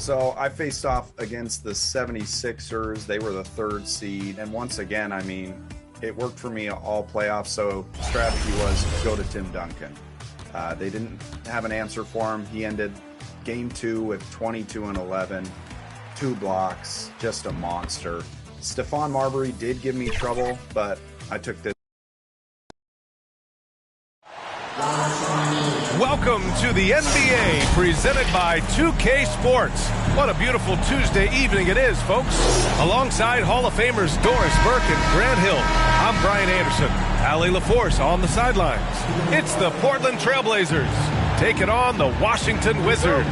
So I faced off against the 76ers. They were the 3rd seed. And once again, I mean, it worked for me all playoffs. So strategy was go to Tim Duncan. They didn't have an answer for him. He ended game 2 with 22 and 11, 2 blocks, just a monster. Stephon Marbury did give me trouble, but I took this. Welcome to the NBA, presented by 2K Sports. What a beautiful Tuesday evening it is, folks. Alongside Hall of Famers Doris Burke and Grant Hill, I'm Brian Anderson. Allie LaForce on the sidelines. It's the Portland Trailblazers taking on the Washington Wizards.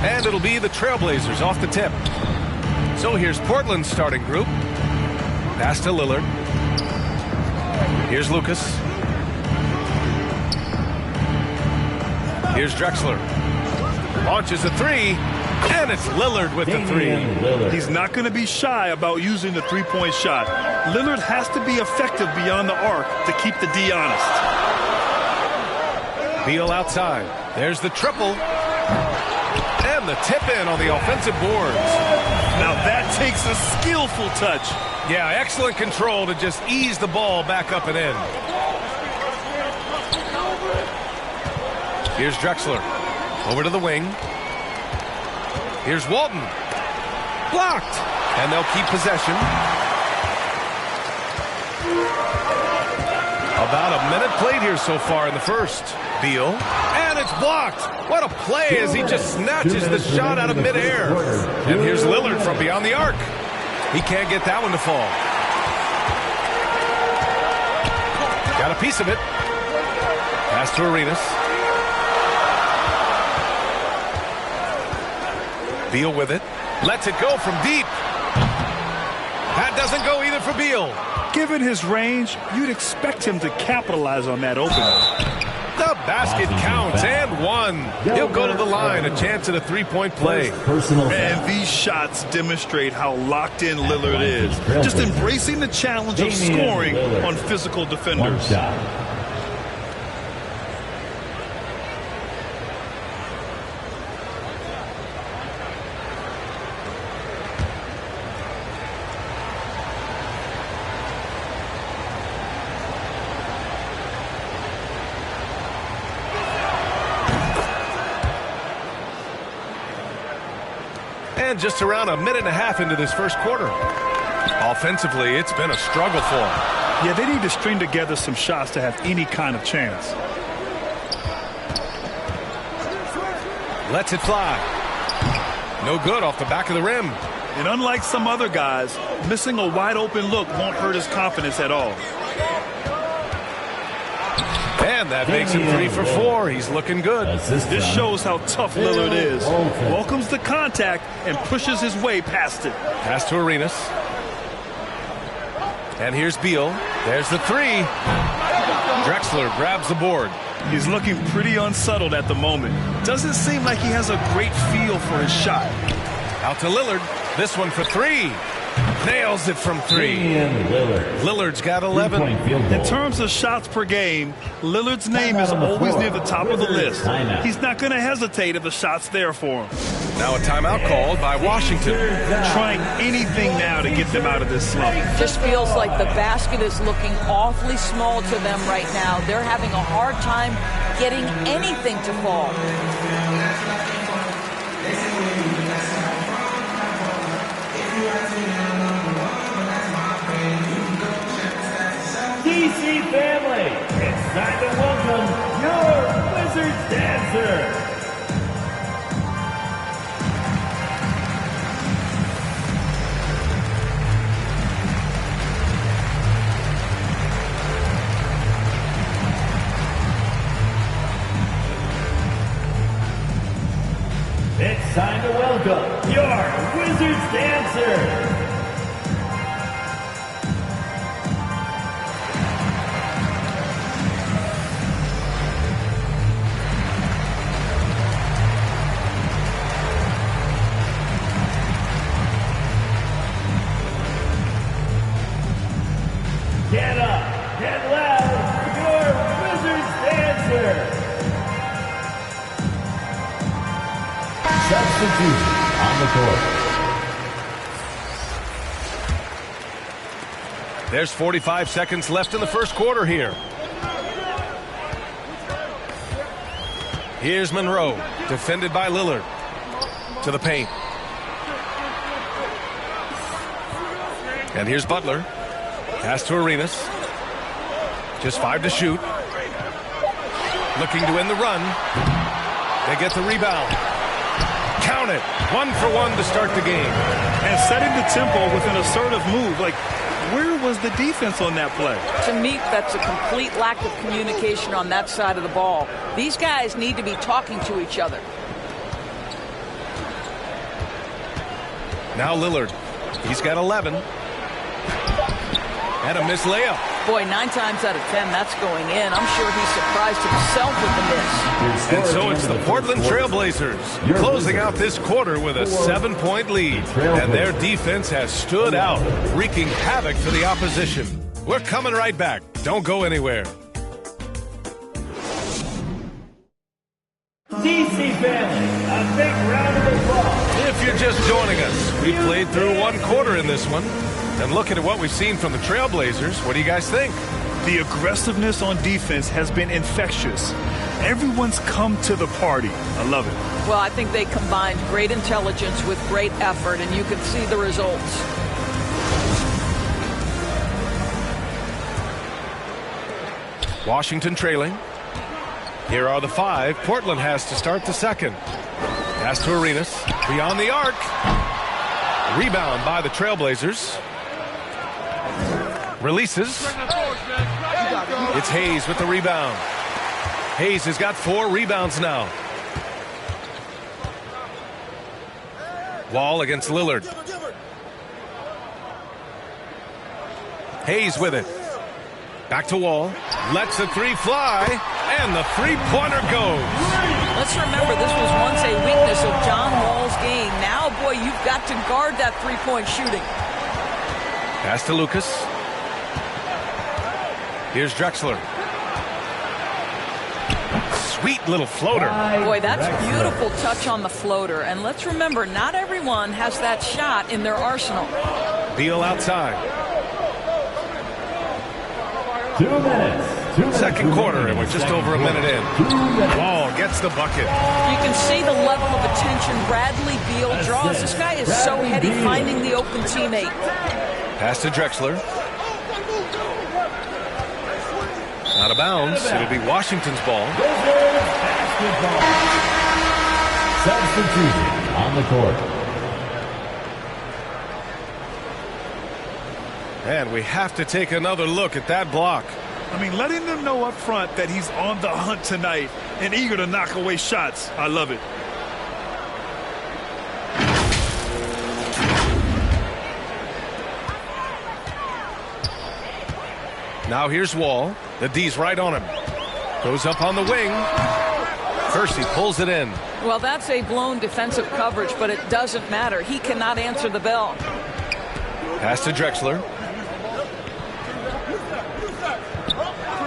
And it'll be the Trailblazers off the tip. So here's Portland's starting group. Pass to Lillard. Here's Lucas. Here's Drexler. Launches a 3, and it's Lillard with the 3. He's not going to be shy about using the three-point shot. Lillard has to be effective beyond the arc to keep the D honest. Beal outside. There's the triple. And the tip-in on the offensive boards. Now that takes a skillful touch. Yeah, excellent control to just ease the ball back up and in. Here's Drexler. Over to the wing. Here's Walton. Blocked. And they'll keep possession. About a minute played here so far in the first. Beal. And it's blocked. What a play as he just snatches the shot out of midair. And here's Lillard from beyond the arc. He can't get that one to fall. Got a piece of it. Pass to Arenas. Beal with it. Lets it go from deep. That doesn't go either for Beal. Given his range, you'd expect him to capitalize on that opening. The basket counts and 1. He'll go to the line, a chance at a 3-point play. And these shots demonstrate how locked in Lillard is. Just embracing the challenge of scoring on physical defenders. And just around a minute and a half into this first quarter. Offensively, it's been a struggle for them. Yeah, they need to string together some shots to have any kind of chance. Lets it fly. No good off the back of the rim. And unlike some other guys, missing a wide open look won't hurt his confidence at all. And that makes him 3 for 4. He's looking good. This shows how tough Lillard is. Welcomes the contact and pushes his way past it. Pass to Arenas. And here's Beal. There's the 3. Drexler grabs the board. He's looking pretty unsettled at the moment. Doesn't seem like he has a great feel for his shot. Out to Lillard. This one for 3. Nails it from 3. Lillard's got 11. In terms of shots per game, Lillard's name is always near the top of the list. He's not going to hesitate if the shot's there for him. Now a timeout called by Washington. Trying anything now to get them out of this slump. Just feels like the basket is looking awfully small to them right now. They're having a hard time getting anything to fall. DC family, it's time to welcome your Wizards dancer. It's time to welcome your Wizards dancer. Substitution on the court. There's 45 seconds left in the first quarter here. Here's Monroe, defended by Lillard. To the paint. And here's Butler. Pass to Arenas. Just 5 to shoot. Looking to end the run. They get the rebound. Count it. 1 for 1 to start the game. And setting the tempo with an assertive move. Like, where was the defense on that play? To me, that's a complete lack of communication on that side of the ball. These guys need to be talking to each other. Now Lillard. He's got 11. And a missed layup. Boy, 9 times out of 10, that's going in. I'm sure he's surprised himself with the miss. And so it's the Portland Trailblazers closing out this quarter with a 7-point lead. And their defense has stood out, wreaking havoc for the opposition. We're coming right back. Don't go anywhere. DC family, a big round of applause. If you're just joining us, we played through 1 quarter in this one. And looking at what we've seen from the Trailblazers, what do you guys think? The aggressiveness on defense has been infectious. Everyone's come to the party. I love it. Well, I think they combined great intelligence with great effort, and you can see the results. Washington trailing. Here are the 5. Portland has to start the second. Pass to Arenas. Beyond the arc. Rebound by the Trailblazers. Releases. It's Hayes with the rebound. Hayes has got 4 rebounds now. Wall against Lillard. Hayes with it. Back to Wall. Lets the 3 fly. And the 3-pointer goes. Let's remember, this was once a weakness of John Wall's game. Now, boy, you've got to guard that 3-point shooting. Pass to Lucas. Here's Drexler. Sweet little floater. Boy, that's beautiful touch on the floater. And let's remember, not everyone has that shot in their arsenal. Beal outside. 2 minutes. Second quarter, and we're just over a minute in. Wall gets the bucket. You can see the level of attention Bradley Beal draws. This guy is so heady finding the open teammate. Pass to Drexler. Out of bounds. It'll be Washington's ball. Substitution on the court. And we have to take another look at that block. I mean, letting them know up front that he's on the hunt tonight and eager to knock away shots. I love it. Now here's Wall. The D's right on him. Goes up on the wing. Kersey pulls it in. Well, that's a blown defensive coverage, but it doesn't matter. He cannot answer the bell. Pass to Drexler.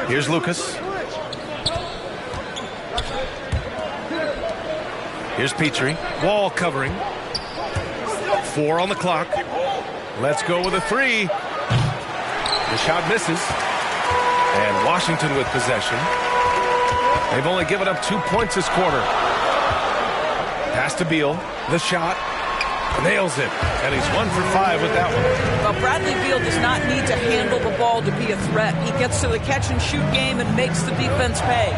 Here's Lucas. Here's Petrie. Wall covering. 4 on the clock. Let's go with a 3. The shot misses. And Washington with possession. They've only given up 2 points this quarter. Pass to Beal. The shot. Nails it. And he's 1 for 5 with that one. Well, Bradley Beal does not need to handle the ball to be a threat. He gets to the catch-and-shoot game and makes the defense pay.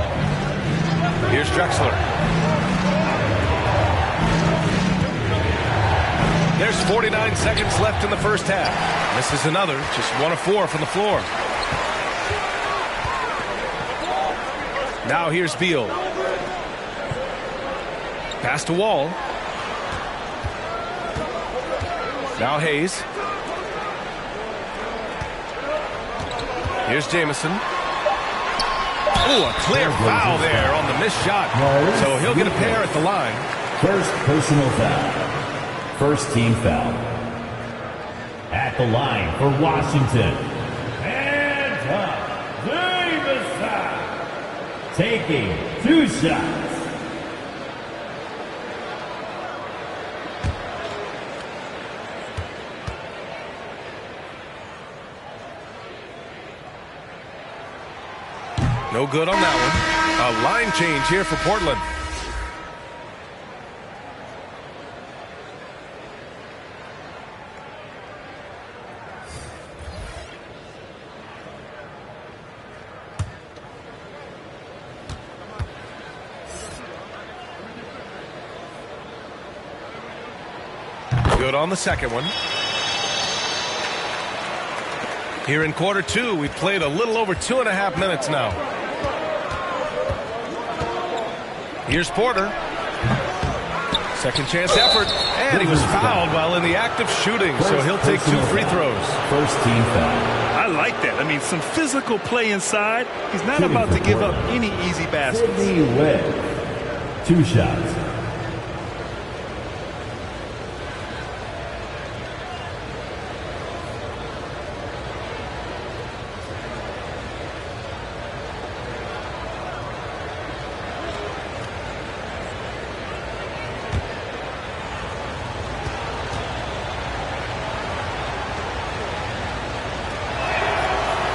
Here's Drexler. There's 49 seconds left in the first half. This is another. Just 1 of 4 from the floor. Now here's Beal. Pass to Wall. Now Hayes. Here's Jamison. Oh, a clear foul there on the missed shot. So he'll get a pair at the line. First personal foul. First team foul. At the line for Washington. And Jamison taking 2 shots. No good on that one. A line change here for Portland. Good on the second one. Here in quarter two, we've played a little over 2.5 minutes now. Here's Porter. Second chance effort. And he was fouled while in the act of shooting, so he'll take 2 free throws. First team foul. I like that. I mean, some physical play inside. He's not about to give up any easy baskets. Sidney Webb. 2 shots.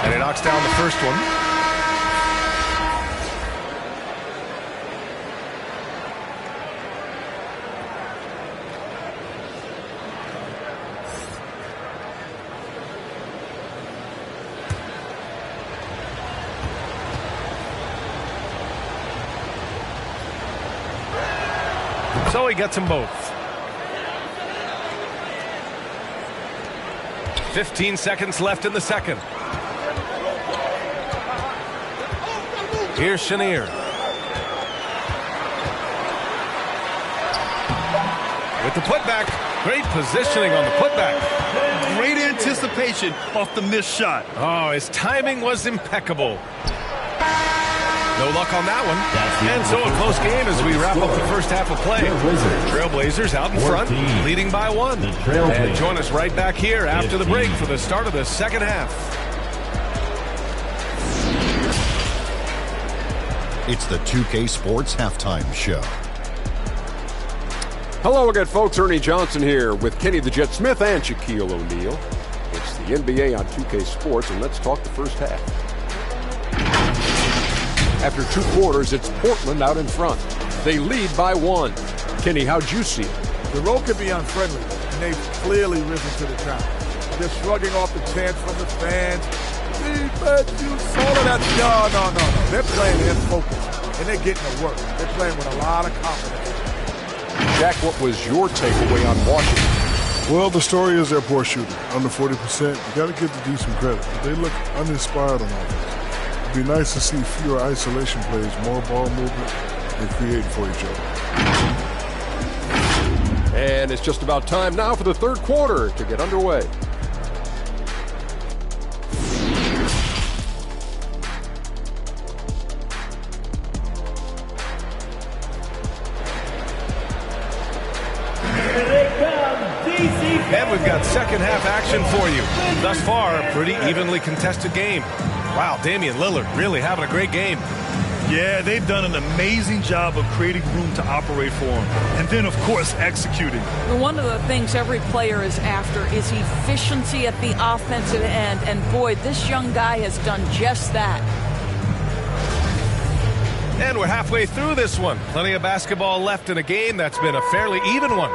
And he knocks down the first one. So he gets them both. 15 seconds left in the second. Here's Chenier. With the putback. Great positioning on the putback. Great anticipation off the missed shot. Oh, his timing was impeccable. No luck on that one. And so a close game as we wrap up the first half of play. Trailblazers out in front, leading by 1. And join us right back here after the break for the start of the second half. It's the 2K Sports Halftime Show. Hello again, folks. Ernie Johnson here with Kenny the Jet Smith and Shaquille O'Neal. It's the NBA on 2K Sports, and let's talk the first half. After 2 quarters, it's Portland out in front. They lead by 1. Kenny, how'd you see it? The road could be unfriendly, and they've clearly risen to the challenge. They're shrugging off the chants from the fans. Defense, you saw that. No. They're playing in focus, and they're getting to work. They're playing with a lot of confidence. Jack, what was your takeaway on Washington? Well, the story is their poor shooting. Under 40%. You got to give the D some credit. They look uninspired on offense. It'd be nice to see fewer isolation plays, more ball movement, and creating for each other. And it's just about time now for the third quarter to get underway. And we've got second half action for you. Thus far, a pretty evenly contested game. Wow, Damian Lillard really having a great game. Yeah, they've done an amazing job of creating room to operate for him. And then, of course, executing. One of the things every player is after is efficiency at the offensive end. And boy, this young guy has done just that. And we're halfway through this one. Plenty of basketball left in a game that's been a fairly even one.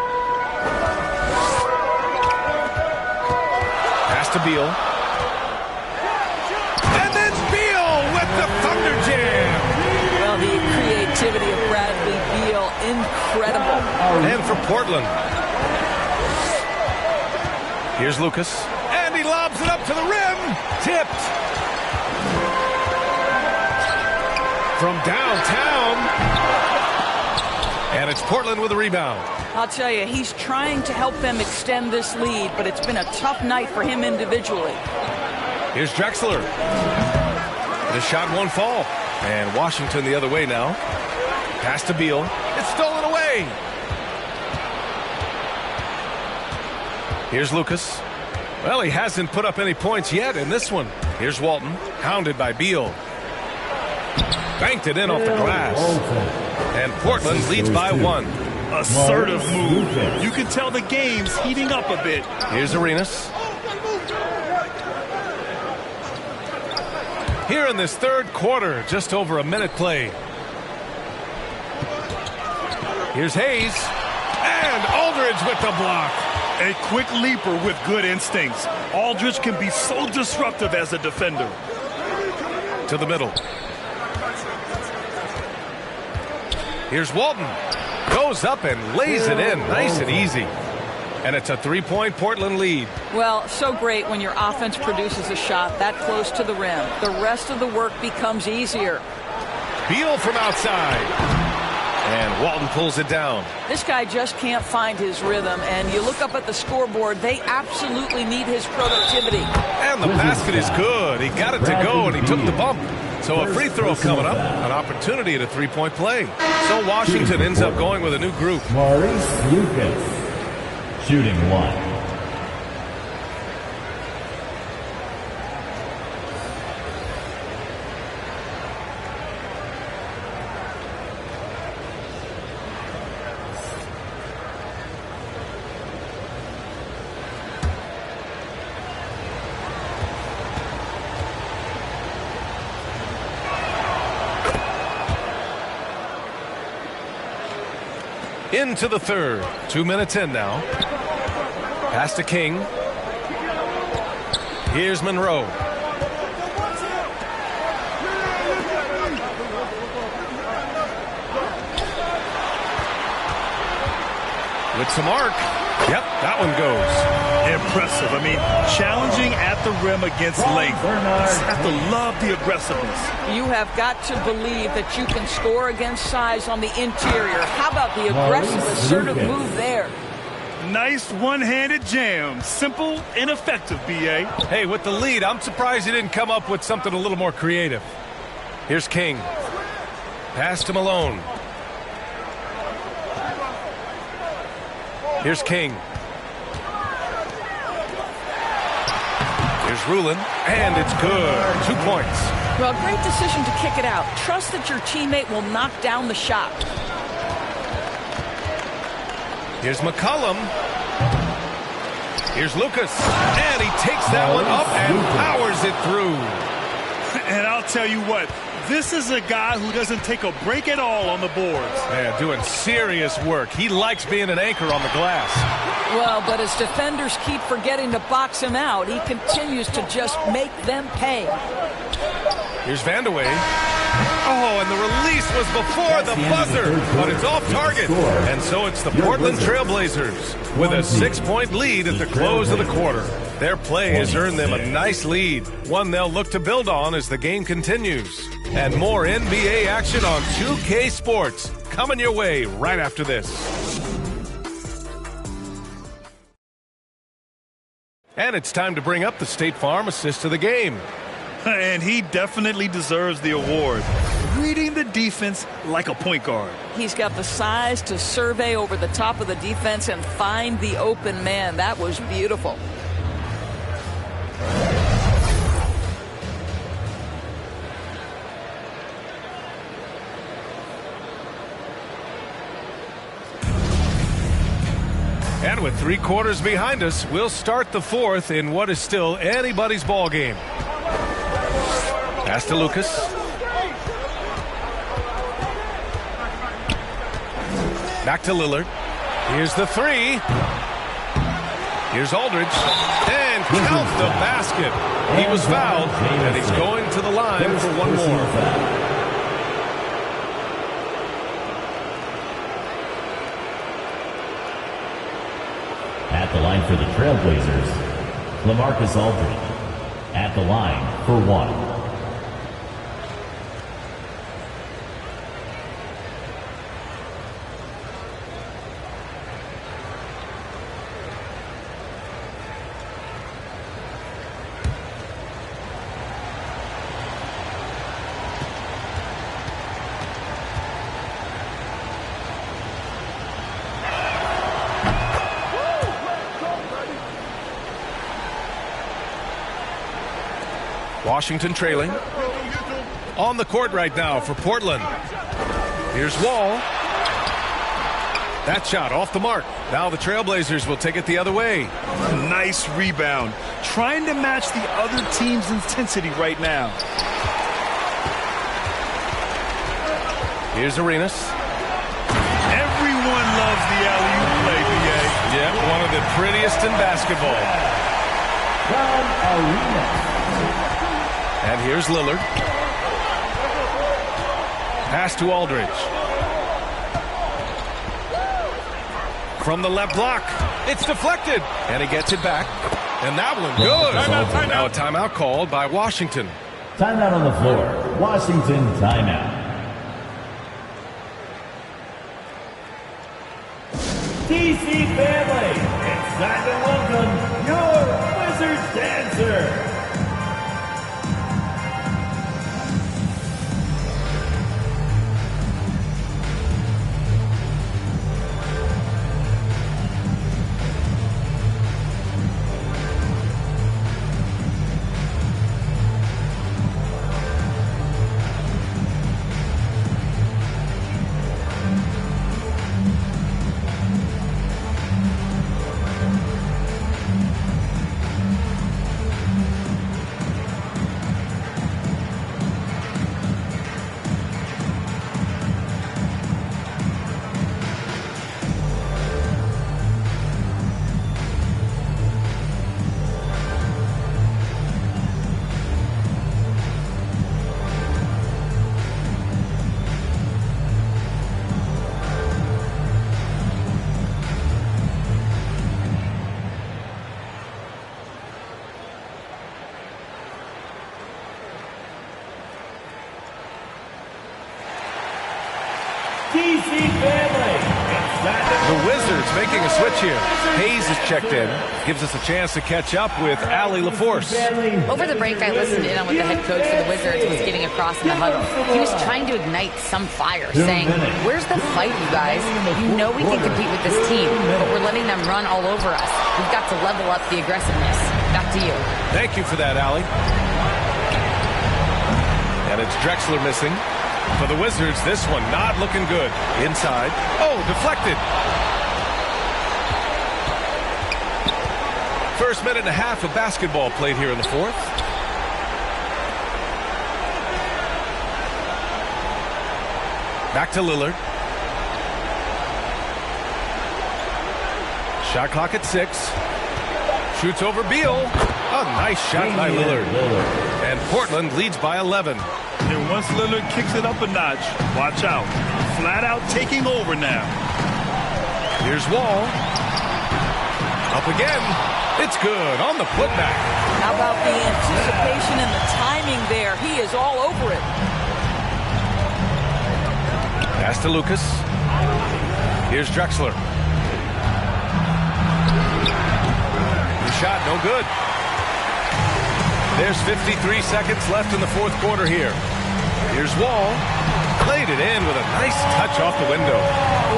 Pass to Beal. And then Beal with the Thunder Jam. Well, the creativity of Bradley Beal, incredible. And for Portland. Here's Lucas. And he lobs it up to the rim. Tipped. From downtown. And it's Portland with a rebound. I'll tell you, he's trying to help them extend this lead, but it's been a tough night for him individually. Here's Drexler. The shot won't fall. And Washington the other way now. Pass to Beal. It's stolen away. Here's Lucas. Well, he hasn't put up any points yet in this one. Here's Walton, hounded by Beal. Banked it in off the glass. And Portland leads by 1. Assertive move. You can tell the game's heating up a bit. Here's Arenas. Here in this third quarter, just over a minute played. Here's Hayes. And Aldridge with the block. A quick leaper with good instincts. Aldridge can be so disruptive as a defender. To the middle. Here's Walton. Goes up and lays it in. Nice and easy. And it's a three-point Portland lead. Well, so great when your offense produces a shot that close to the rim. The rest of the work becomes easier. Beal from outside. And Walton pulls it down. This guy just can't find his rhythm, and you look up at the scoreboard, they absolutely need his productivity. And the basket is good. He got it to go, and he took the bump. So a free throw coming up, an opportunity at a three-point play. So Washington ends up going with a new group. Maurice Lucas, shooting one. Into the third. 2 minutes in now. Pass to King. Here's Monroe. With some arc. Yep, that one goes. Impressive. I mean, challenging at the rim against length. You just have to love the aggressiveness. You have got to believe that you can score against size on the interior. How about the aggressive, assertive move there? Nice one-handed jam. Simple and effective, B.A. Hey, with the lead, I'm surprised he didn't come up with something a little more creative. Here's King. Pass to Malone. Here's King. Here's Rulin, and it's good. 2 points. Well, great decision to kick it out. Trust that your teammate will knock down the shot. Here's McCollum. Here's Lucas, and he takes that one up and powers it through. And I'll tell you what, this is a guy who doesn't take a break at all on the boards. Yeah, doing serious work. He likes being an anchor on the glass. Well, but as defenders keep forgetting to box him out, he continues to just make them pay. Here's Vandeweghe. Oh, and the release was before the buzzer, but it's off target. And so it's the Portland Trailblazers with a 6-point lead at the close of the quarter. Their play has earned them a nice lead, one they'll look to build on as the game continues. And more NBA action on 2K Sports coming your way right after this. And it's time to bring up the State Farm assist of the game. And he definitely deserves the award. Reading the defense like a point guard. He's got the size to survey over the top of the defense and find the open man. That was beautiful. And with 3 quarters behind us, we'll start the fourth in what is still anybody's ball game. Pass to Lucas. Back to Lillard. Here's the 3. Here's Aldridge. And count the basket. He was fouled, and he's going to the line for one more. At the line for the Trailblazers, LaMarcus Aldridge. At the line for one. Washington trailing. On the court right now for Portland. Here's Wall. That shot off the mark. Now the Trailblazers will take it the other way. Nice rebound. Trying to match the other team's intensity right now. Here's Arenas. Everyone loves the alley-oop play, B.A. Yeah, one of the prettiest in basketball. And here's Lillard. Pass to Aldridge. From the left block. It's deflected. And he gets it back. And that one good. Now a timeout called by Washington. Timeout on the floor. Washington timeout. DC family, it's time to welcome your Wizards dancer. DC family. The Wizards making a switch here. Hayes is checked in. Gives us a chance to catch up with Allie LaForce. Over the break, I listened in on what the head coach for the Wizards was getting across in the huddle. He was trying to ignite some fire, saying, where's the fight, you guys? You know we can compete with this team, but we're letting them run all over us. We've got to level up the aggressiveness. Back to you. Thank you for that, Allie. And it's Drexler missing. For the Wizards, this one not looking good. Inside. Oh, deflected. First minute and a half of basketball played here in the fourth. Back to Lillard. Shot clock at 6. Shoots over Beal. A nice shot by Lillard. And Portland leads by 11. And once Lillard kicks it up a notch, watch out. Flat out taking over now. Here's Wall. Up again. It's good on the putback. How about the anticipation and the timing there? He is all over it. Pass to Lucas. Here's Drexler. The shot, no good. There's 53 seconds left in the fourth quarter here. Here's Wall. Played it in with a nice touch off the window.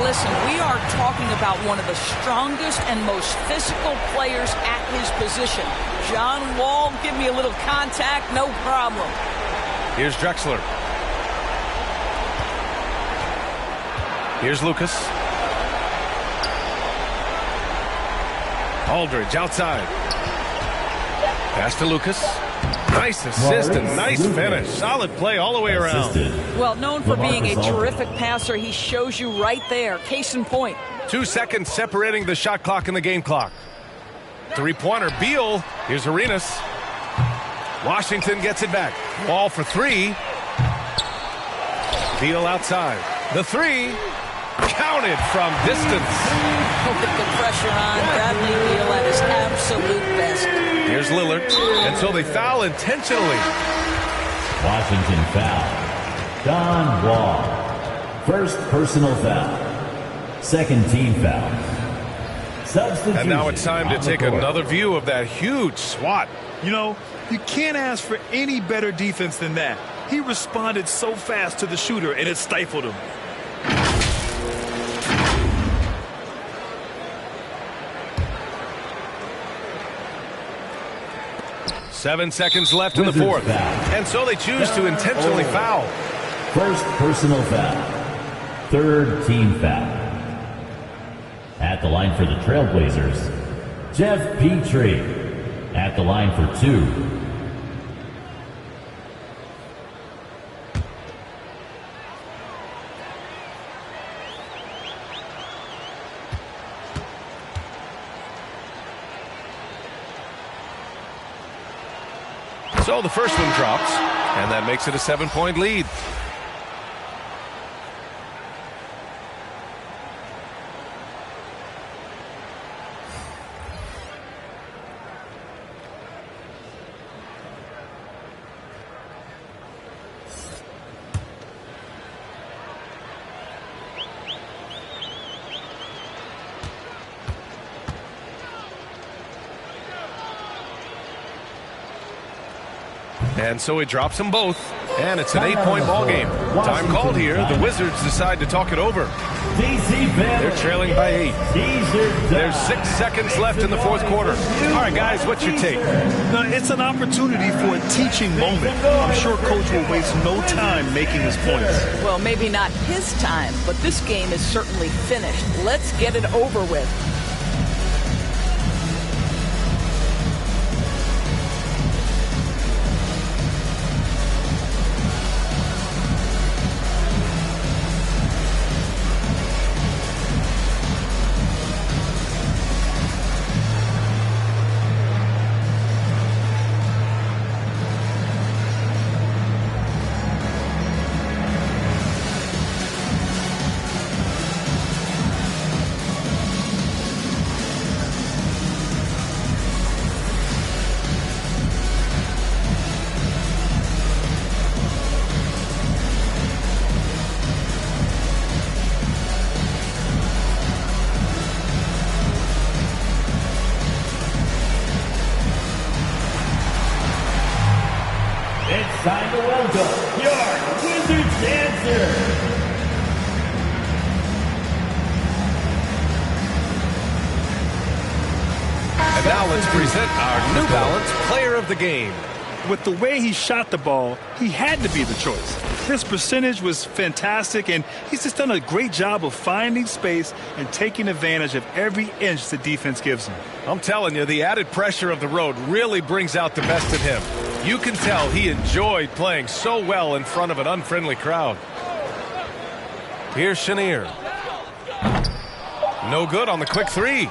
Listen, we are talking about one of the strongest and most physical players at his position. John Wall, give me a little contact, no problem. Here's Drexler. Here's Lucas. Aldridge outside. Pass to Lucas. Nice assist and nice finish. Solid play all the way around. Well, known for being a terrific passer, he shows you right there. Case in point. 2 seconds separating the shot clock and the game clock. Three-pointer, Beal. Here's Arenas. Washington gets it back. Wall for 3. Beal outside. The 3. Counted from distance. With the pressure on, Bradley Beal at his absolute best. Here's Lillard. And so they foul intentionally. Washington foul. Don Wall. First personal foul. Second team foul. Substitution. And now it's time to take another view of that huge swat. You know, you can't ask for any better defense than that. He responded so fast to the shooter, and it stifled him. Seven seconds left in the fourth. And so they choose to intentionally foul. First personal foul. Third team foul. At the line for the Trailblazers, Jeff Petrie. At the line for 2. So the first one drops, and that makes it a 7-point lead. And so he drops them both, and it's an 8-point ball game. Time called here. The Wizards decide to talk it over. They're trailing by 8. There's 6 seconds left in the fourth quarter. All right, guys, what's your take? It's an opportunity for a teaching moment. I'm sure Coach will waste no time making his points. Well, maybe not his time, but this game is certainly finished. Let's get it over with. Time to welcome your Wizards dancer. And now let's present our New Balance Player of the Game. With the way he shot the ball, he had to be the choice. His percentage was fantastic, and he's just done a great job of finding space and taking advantage of every inch the defense gives him. I'm telling you, the added pressure of the road really brings out the best in him. You can tell he enjoyed playing so well in front of an unfriendly crowd. Here's Chenier. No good on the quick three.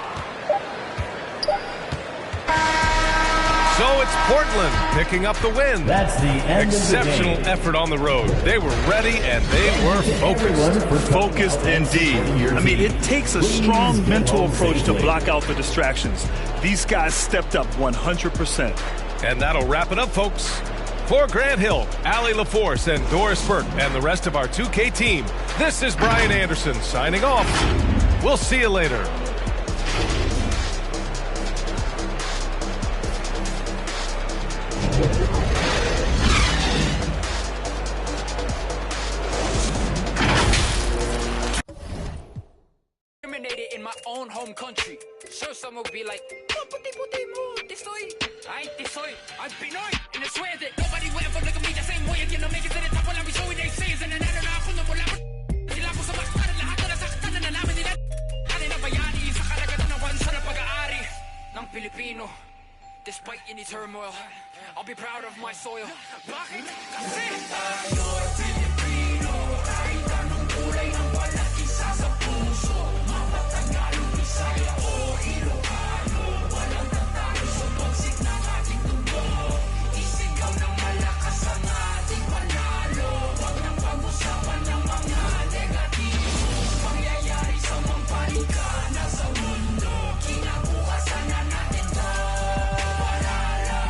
So it's Portland picking up the win. That's the end Exceptional of the game. effort on the road. They were ready and they were focused. Focused indeed. I mean, it takes a strong mental approach to block out the distractions. These guys stepped up 100%. And that'll wrap it up, folks. For Grant Hill, Allie LaForce, and Doris Burke, and the rest of our 2K team, this is Brian Anderson signing off. We'll see you later. In my own home country. Sure, some will be like, I'm Pinoy, and I swear that nobody will ever look at me the same way again. I'll make it to the top while I'm showing they say, and then I don't know sila po sa baktan, lahat na nasaktan na nalaman nila. Ano na bayani sa karagatan ng bansa na pag-aari ng Pilipino. Despite any turmoil, I'll be proud of my soil. Bakit? Kasi tayo Pilipino, kahit anong kulay ng balat, isa sa puso. Mapatagalog, Bisaya o Ilocano, walang tatalo sa pagsik ng ating tubo. Isigaw ng malakas ang ating panalo. Huwag nang pag-usapan ng mga negatibo. Pangyayari sa mga paligana sa mundo. Kinabukasan na natin to. Panalo.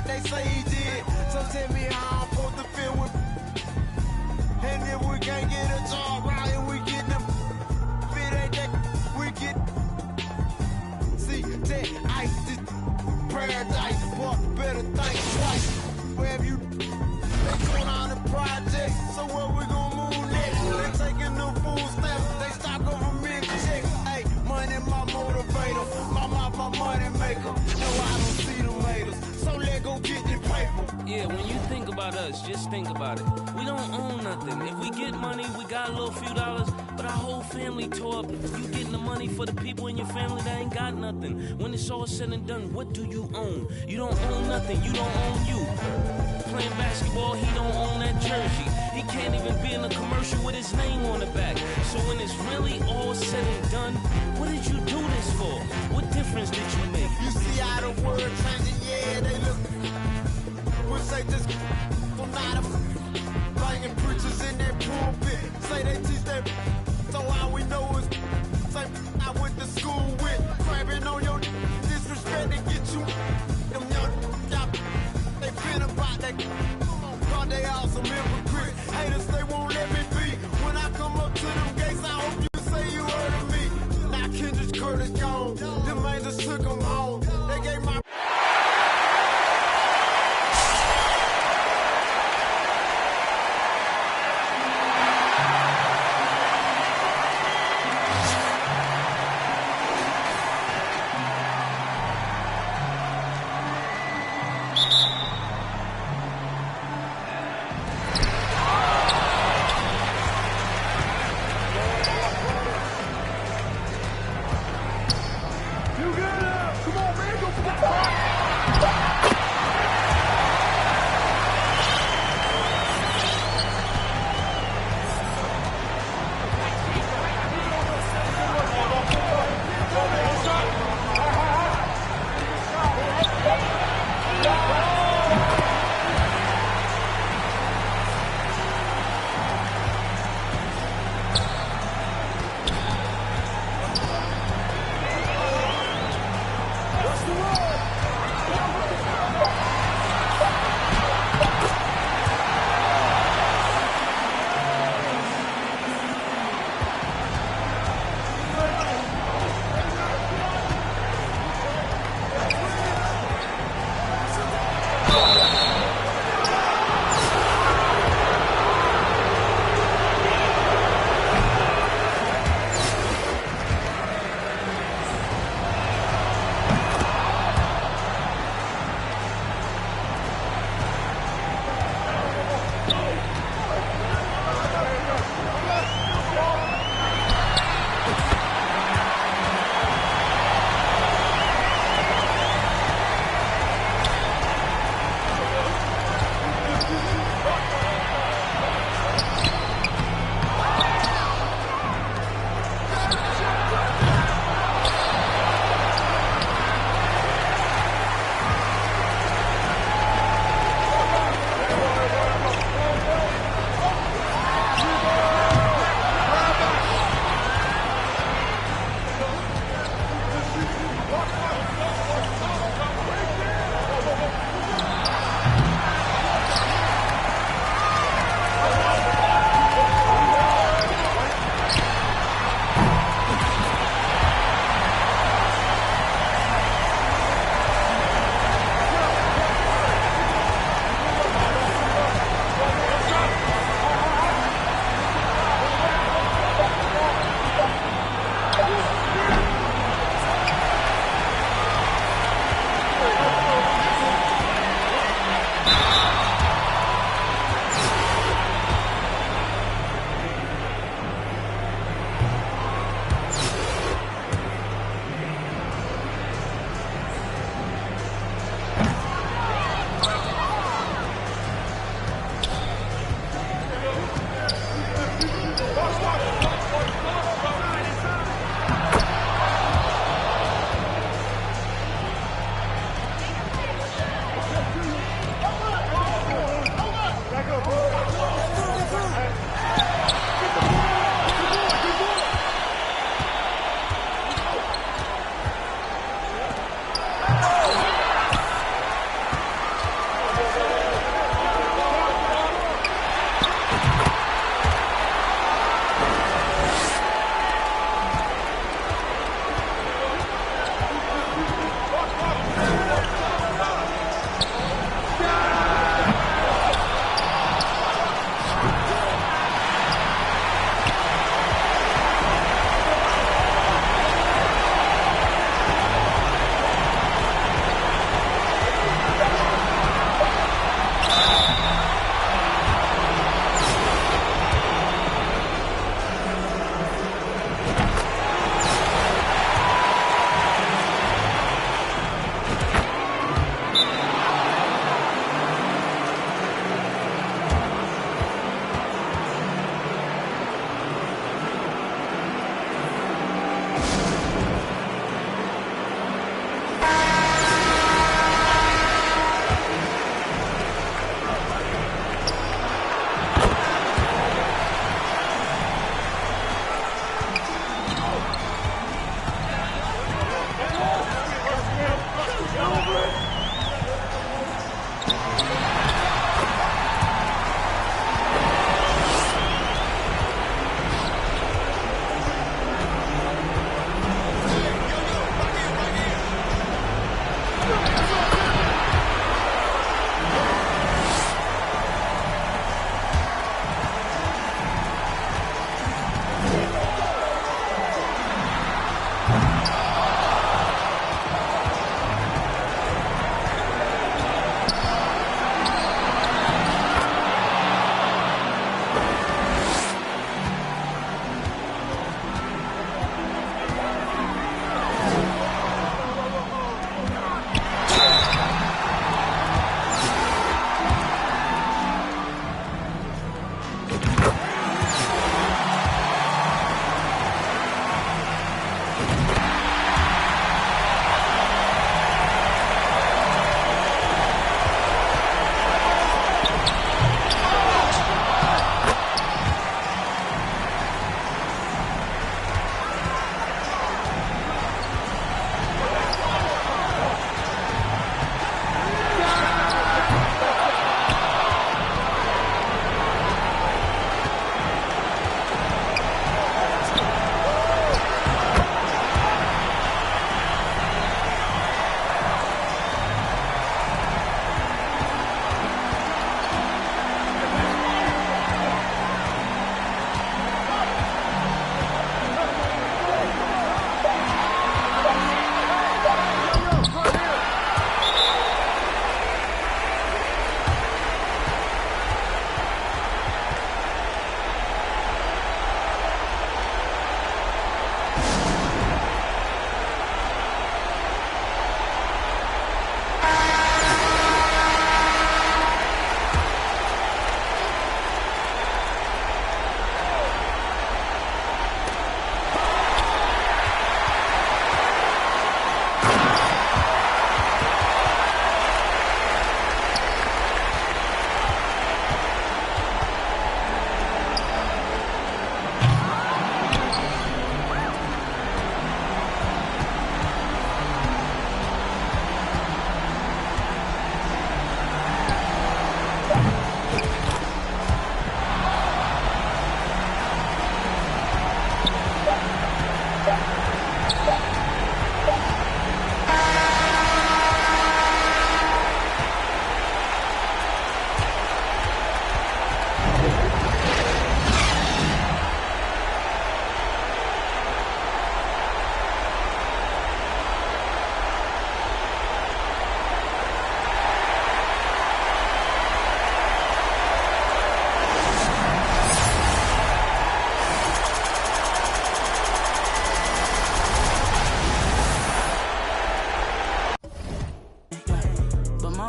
what they say he did. So tell me how I'm supposed to feel with. And if we can't get a job right and we get them, if it ain't that, we get. See, that ice is paradise, but better think twice. Where have you? They going on the project, so where we gonna move next? They taking the full step, they stock over mid check. Hey, money my motivator, my money maker. No, I don't see the haters, so let go get the paper. Yeah, when you think about us, just think about it. We don't own nothing. If we get money, we got a little few dollars, but our whole family tore up. You getting the money for the people in your family that ain't got nothing. When it's all said and done, what do you own? You don't own nothing. You don't own you. Playing basketball, he don't own that jersey. He can't even be in a commercial with his name on the back. So when it's really all said and done, what did you do this for? What difference did you make? You see how the world changing, yeah, they look. We'll say just for not a banging preachers in that pulpit. Say they teach that, so all we know is say I went to school with. Grabbing on your disrespect to get you. Them young they been about that. God, they all some hypocrites. Haters, they won't let me be. When I come up to them gates, I hope you say you heard of me. Now Kendrick Curtis gone. Them angels took them home. They gave my.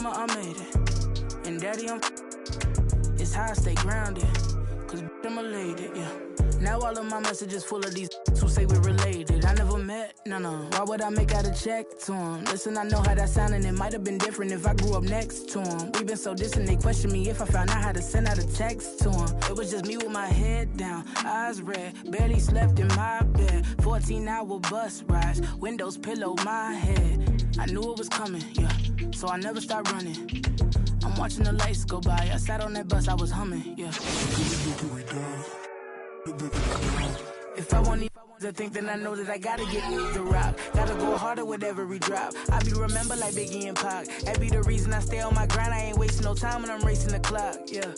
mama, I made it. And daddy, it's how I stay grounded. Cause I'm a lady, yeah. Now all of my messages full of these who say we're related. I never met, no. Why would I make out a check to him? Listen, I know how that sound and it might have been different if I grew up next to him. We've been so distant, they question me if I found out how to send out a text to him. It was just me with my head down, eyes red, barely slept in my bed. 14-hour bus rides, windows pillow my head. I knew it was coming, yeah, so I never stopped running. I'm watching the lights go by, I sat on that bus, I was humming, yeah. If I want to think, then I know that I gotta get the rock. Gotta go harder with every drop. I be remembered like Biggie and Pac. That be the reason I stay on my grind. I ain't wasting no time when I'm racing the clock, yeah.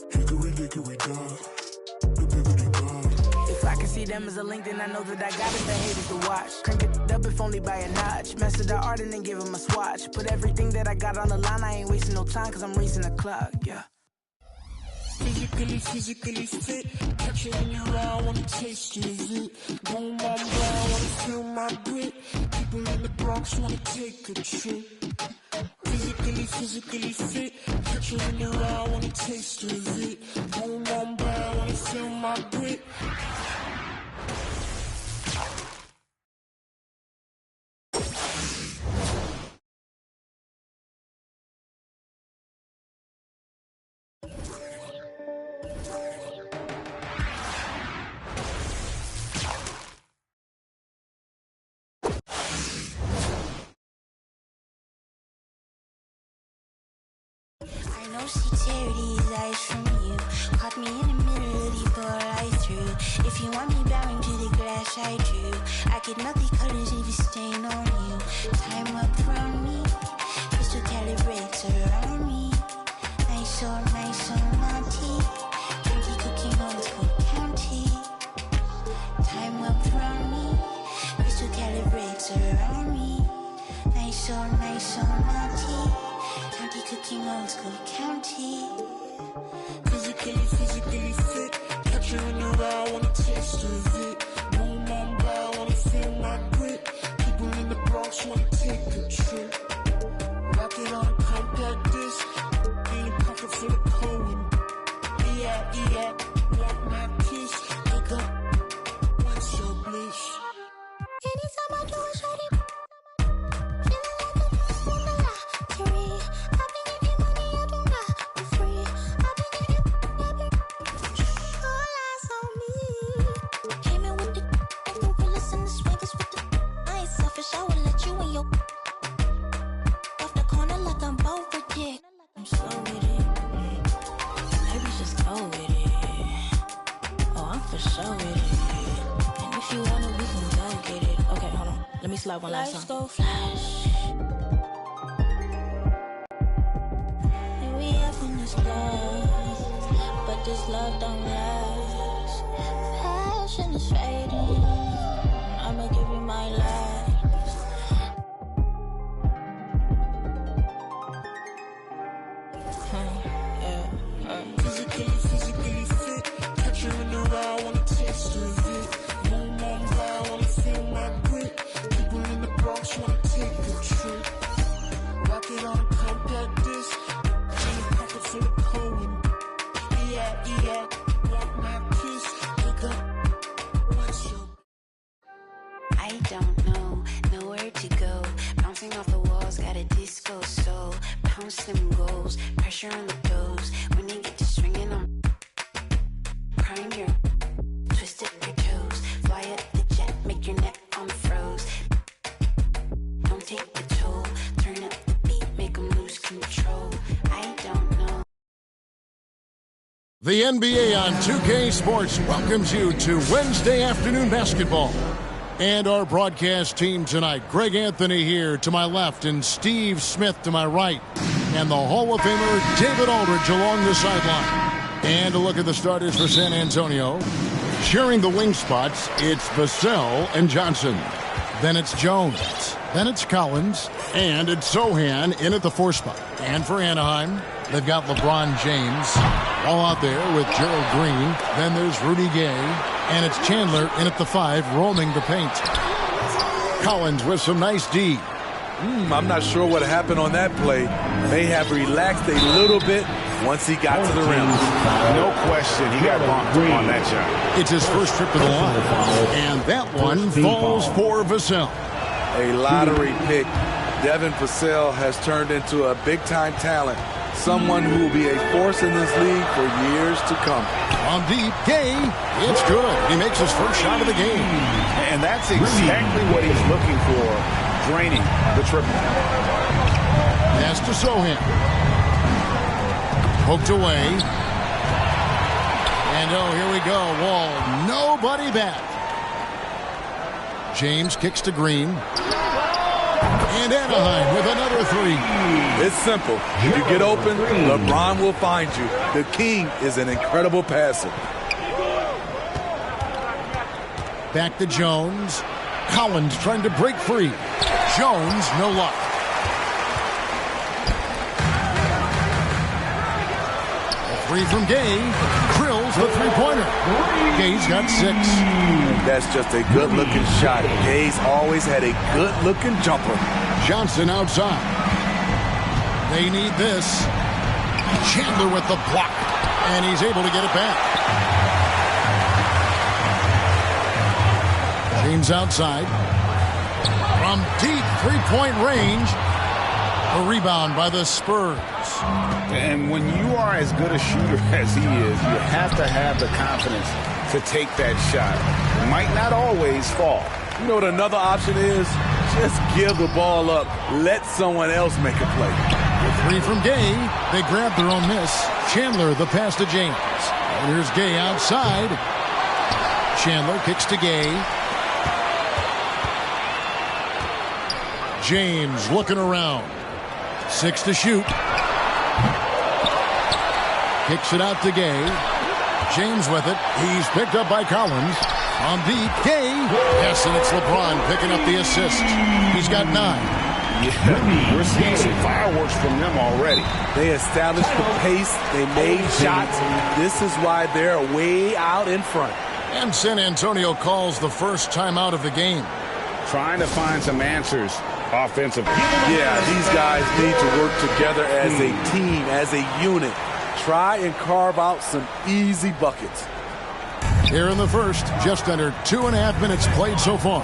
If I can see them as a link, then I know that I got it, the haters to watch. Crank it up if only by a notch. Master the art and then give them a swatch. Put everything that I got on the line. I ain't wasting no time cause I'm racing the clock, yeah. Physically fit. Catch it in your eye, wanna taste of it. Boom, bam, bam, wanna feel my grit. People in the Bronx wanna take a trip. Physically fit. Catch it in your eye, wanna taste of it. Boom, bam, bam, wanna feel my grit. I know she tear these eyes from you. Caught me in the middle of the ball I threw. If you want me bowing to the glass I drew, I get multi colors if you stain on you. Time up from me, crystal calibrates around me. Nice or naughty. Drinky cooking old school county. Time up from me, crystal calibrates around me. Nice or naughty. County cooking old school county. Physically fit. Catch you in your eye, wanna taste of it. Boom, bam, bam, wanna feel my grit. People in the Bronx wanna take a trip. Rock it on a compact disc. In a pocket full of Cohen. Yeah, want my kiss. Wake up, what's your bliss? Anytime I do a shawty, feeling like I'm on the lottery. I've been getting money, I do not for free. I've been getting all eyes on me. Came in with the gorillas and the swingers with the I ain't selfish, I will let you in your off the corner like I'm both a dick. I'm so with it. Maybe just go with it. Oh, I'm for sure with it. And if you want it, we can go get it. Okay, hold on. Let me slide one last Lights time. go flash. And we up in this love, but this love don't last. Passion is fading. I'ma give you my life. Physically fit. Catch you in your eye, wanna taste of it. Boom, bam, bam, wanna feel my grit. People in the Bronx wanna take a trip. Rock it on a compact disc. In a pocket full of Cohen. Yeah, want my kiss. Wake up, what's your... I don't know, nowhere to go. Bouncing off the walls, got a disco soul. Pound them goals, pressure on the toes. When they get to swinging on, prime your twisted your toes. Fly up the jet, make your neck unfroze. Don't take the toll, turn up the beat, make them lose control. I don't know. The NBA on 2K Sports welcomes you to Wednesday afternoon basketball. And our broadcast team tonight, Greg Anthony here to my left and Steve Smith to my right. And the Hall of Famer David Aldridge along the sideline. And a look at the starters for San Antonio. Sharing the wing spots, it's Vassell and Johnson. Then it's Jones. Then it's Collins. And it's Sohan in at the 4 spot. And for Anaheim, they've got LeBron James all out there with Gerald Green. Then there's Rudy Gay. And it's Chandler in at the 5, roaming the paint. Collins with some nice D. I'm not sure what happened on that play. May have relaxed a little bit once he got to the rim. No question, he got bumped on that shot. It's his first trip to the line. And that one falls for Vassell. A lottery pick. Devin Vassell has turned into a big-time talent. Someone who will be a force in this league for years to come. On deep, Gay, it's good. He makes his first shot of the game. And that's exactly what he's looking for, draining the triple. Pass to Sohan. Poked away. And here we go. Wall, nobody back. James kicks to Green. And Anaheim with another three. It's simple. If you get open, LeBron will find you. The King is an incredible passer. Back to Jones. Collins trying to break free. Jones, no luck. A three from Gay. Drills the three-pointer. Gay's got 6. That's just a good-looking shot. Gay's always had a good-looking jumper. Johnson outside. They need this. Chandler with the block. And he's able to get it back. James outside. From deep three-point range. A rebound by the Spurs. And when you are as good a shooter as he is, you have to have the confidence to take that shot. It might not always fall. You know what another option is? Just give the ball up. Let someone else make a play. The three from Gay. They grab their own miss. Chandler, the pass to James. And here's Gay outside. Chandler kicks to Gay. James looking around. 6 to shoot. Kicks it out to Gay. James with it. He's picked up by Collins. On deep, Gay. Yes, and it's LeBron picking up the assist. He's got 9. Yeah, we're seeing some fireworks from them already. They established the pace. They made shots. This is why they're way out in front. And San Antonio calls the first timeout of the game. Trying to find some answers offensively. Yeah, these guys need to work together as a team, as a unit. Try and carve out some easy buckets. Here in the first, just under 2.5 minutes played so far.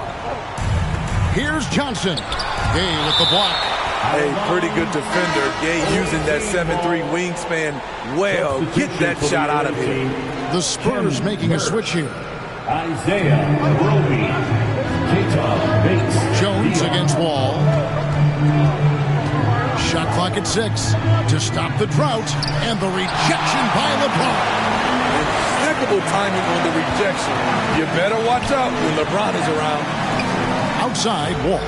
Here's Johnson. Gay with the block. A pretty good defender. Gay using that 7'3" wingspan well. Get that shot out of here. The Spurs making a switch here. Isaiah Roby. Jones against Wall. Shot clock at 6 to stop the drought, and the rejection by LeBron. Impeccable timing on the rejection. You better watch out when LeBron is around. Outside, Wall.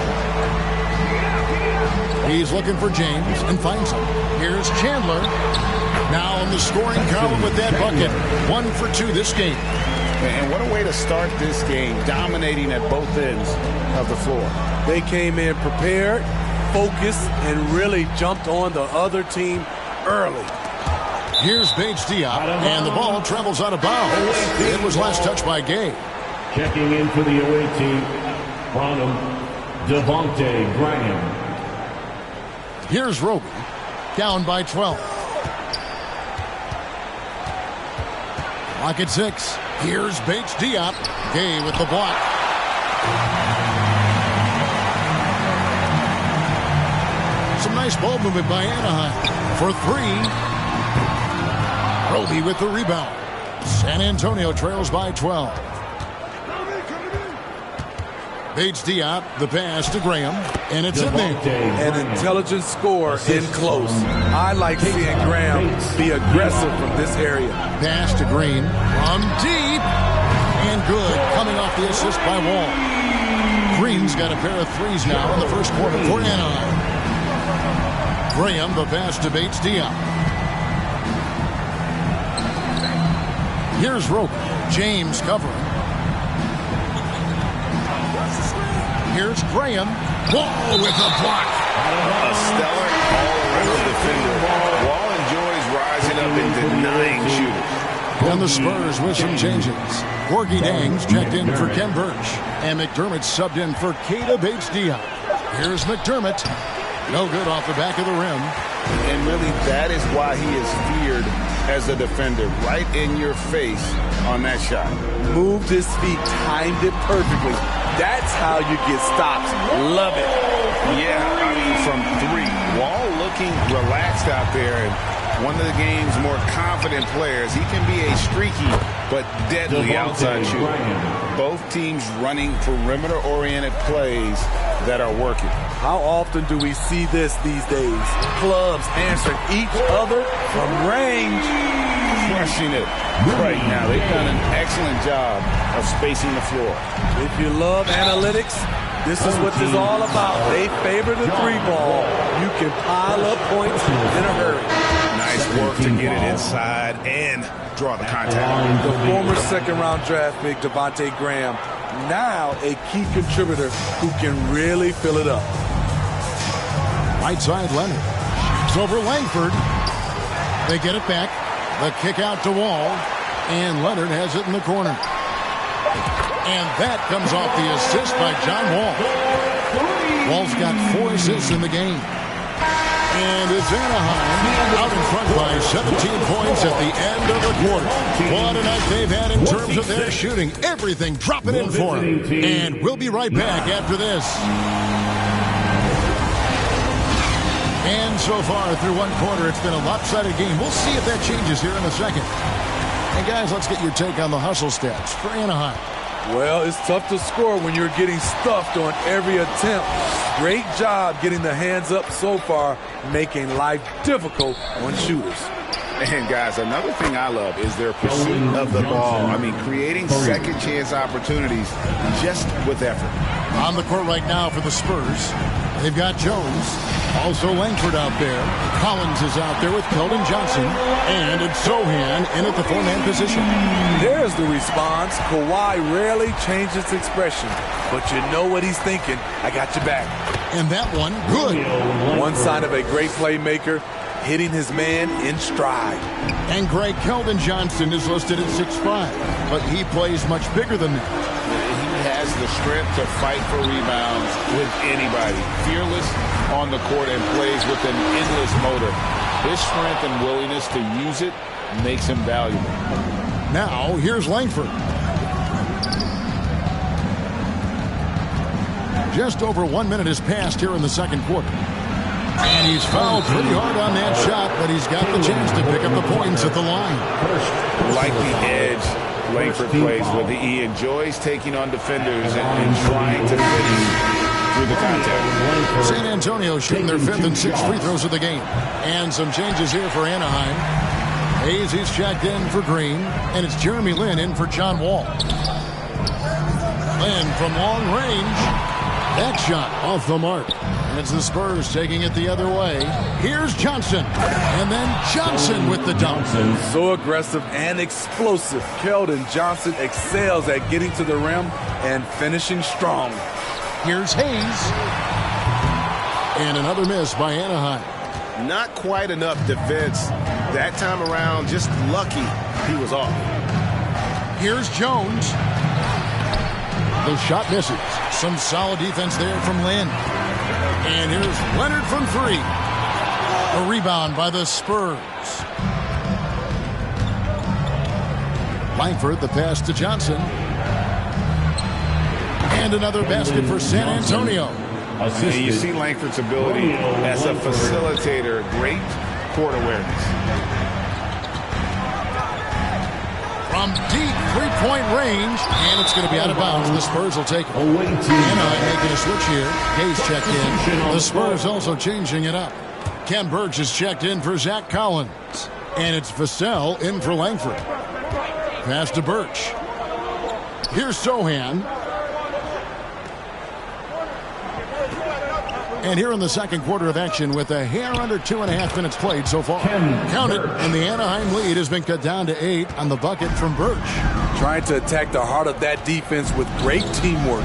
He's looking for James and finds him. Here's Chandler. Now in the scoring column with that bucket. 1 for 2 this game. And what a way to start this game, dominating at both ends of the floor. They came in prepared, focused, and really jumped on the other team early. Here's Bates Diop, and the ball travels out of bounds. It was last touched by Gay. Checking in for the away team, Bonham, Devontae Graham. Here's Roby, down by 12. Clock at 6. Here's Bates Diop. Gay with the block. Some nice ball movement by Anaheim for 3. Roby with the rebound. San Antonio trails by 12. Bates Diop, the pass to Graham, and it's in there. An intelligent score in close. I like seeing Graham be aggressive from this area. Pass to Green from deep, and good, coming off the assist by Wall. Green's got a pair of threes now in the first quarter for Anaheim. Graham, the pass to Bates Diop. Here's Roby. James covering. Here's Graham. Wall with a block. A stellar all-around defender. Wall enjoys rising up and denying shooters. And the Spurs with some changes. Corky Dangs checked in for Ken Birch. And McDermott subbed in for Keita Bates Diop. Here's McDermott. No good off the back of the rim. And really, that is why he is feared as a defender. Right in your face on that shot. Moved his feet, timed it perfectly. That's how you get stops. Love it. Yeah, I mean, from three. Wall looking relaxed out there, and one of the game's more confident players. He can be a streaky but deadly outside shooter. Both teams running perimeter-oriented plays that are working. How often do we see this these days? Clubs answering each other from range. Crushing it right now. They've done an excellent job of spacing the floor. If you love analytics, this is what this is all about. They favor the three ball. You can pile up points in a hurry. Nice work to get it inside and draw the contact. The former second-round draft pick, Devontae Graham, now a key contributor who can really fill it up. Right side, Leonard. Shoots over Langford. They get it back. The kick out to Wall. And Leonard has it in the corner. And that comes off the assist by John Wall. Wall's got 4 assists in the game. And it's Anaheim out in front by 17 points at the end of the quarter. What a night they've had in terms of their shooting. Everything dropping in for them. And we'll be right back after this. And so far through one quarter, it's been a lopsided game. We'll see if that changes here in a second. And guys, let's get your take on the hustle stats for Anaheim. Well, it's tough to score when you're getting stuffed on every attempt. Great job getting the hands up so far, making life difficult on shooters. And guys, another thing I love is their pursuit of the ball. I mean, creating second chance opportunities just with effort. On the court right now for the Spurs, they've got Jones. Also Langford out there. Collins is out there with Keldon Johnson. And it's Sohan in at the 4-man position. There's the response. Kawhi rarely changes expression, but you know what he's thinking. I got your back. And that one, good. One sign of a great playmaker, hitting his man in stride. And Greg Keldon Johnson is listed at 6'5", but he plays much bigger than that. He has the strength to fight for rebounds with anybody. Fearless on the court and plays with an endless motor. His strength and willingness to use it makes him valuable. Now, here's Langford. Just over 1 minute has passed here in the second quarter. And he's fouled pretty hard on that shot, but he's got the chance to pick up the points at the line. Like the edge Langford plays with, he enjoys taking on defenders and trying to finish through the contact. San Antonio shooting their 5th and 6th free throws of the game. And some changes here for Anaheim. Hayes, he's checked in for Green, and it's Jeremy Lin in for John Wall. Lin from long range. That shot off the mark. And it's the Spurs taking it the other way. Here's Johnson. And then Johnson with the dunk. So aggressive and explosive. Keldon Johnson excels at getting to the rim and finishing strong. Here's Hayes. And another miss by Anaheim. Not quite enough defense. That time around, just lucky he was off. Here's Jones. The shot misses. Some solid defense there from Lin. And here's Leonard from 3. A rebound by the Spurs. Langford, the pass to Johnson. And another basket for San Antonio. And you see Langford's ability as a facilitator. Great court awareness. From deep three-point range, and it's going to be out of bounds. The Spurs will take it. Anaheim making a switch here. Hayes checked in. The Spurs also changing it up. Ken Burks is checked in for Zach Collins. And it's Vassell in for Langford. Pass to Birch. Here's Sohan. And here in the second quarter of action with a hair under 2.5 minutes played so far. Count it, and the Anaheim lead has been cut down to 8 on the bucket from Birch. Trying to attack the heart of that defense with great teamwork.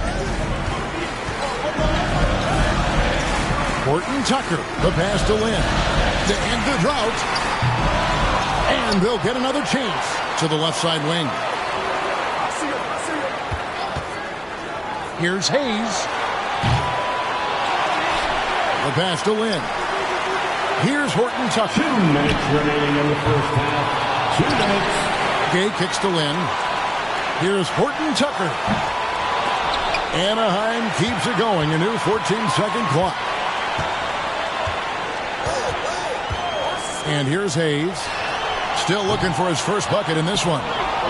Horton Tucker, the pass to Lin. To end the drought. And they'll get another chance to the left side wing. Here's Hayes. The pass to Lynn. Here's Horton Tucker. 2 minutes remaining in the first half. 2 minutes. Gay kicks to Lynn. Here's Horton Tucker. Anaheim keeps it going. A new 14-second clock. And here's Hayes. Still looking for his first bucket in this one.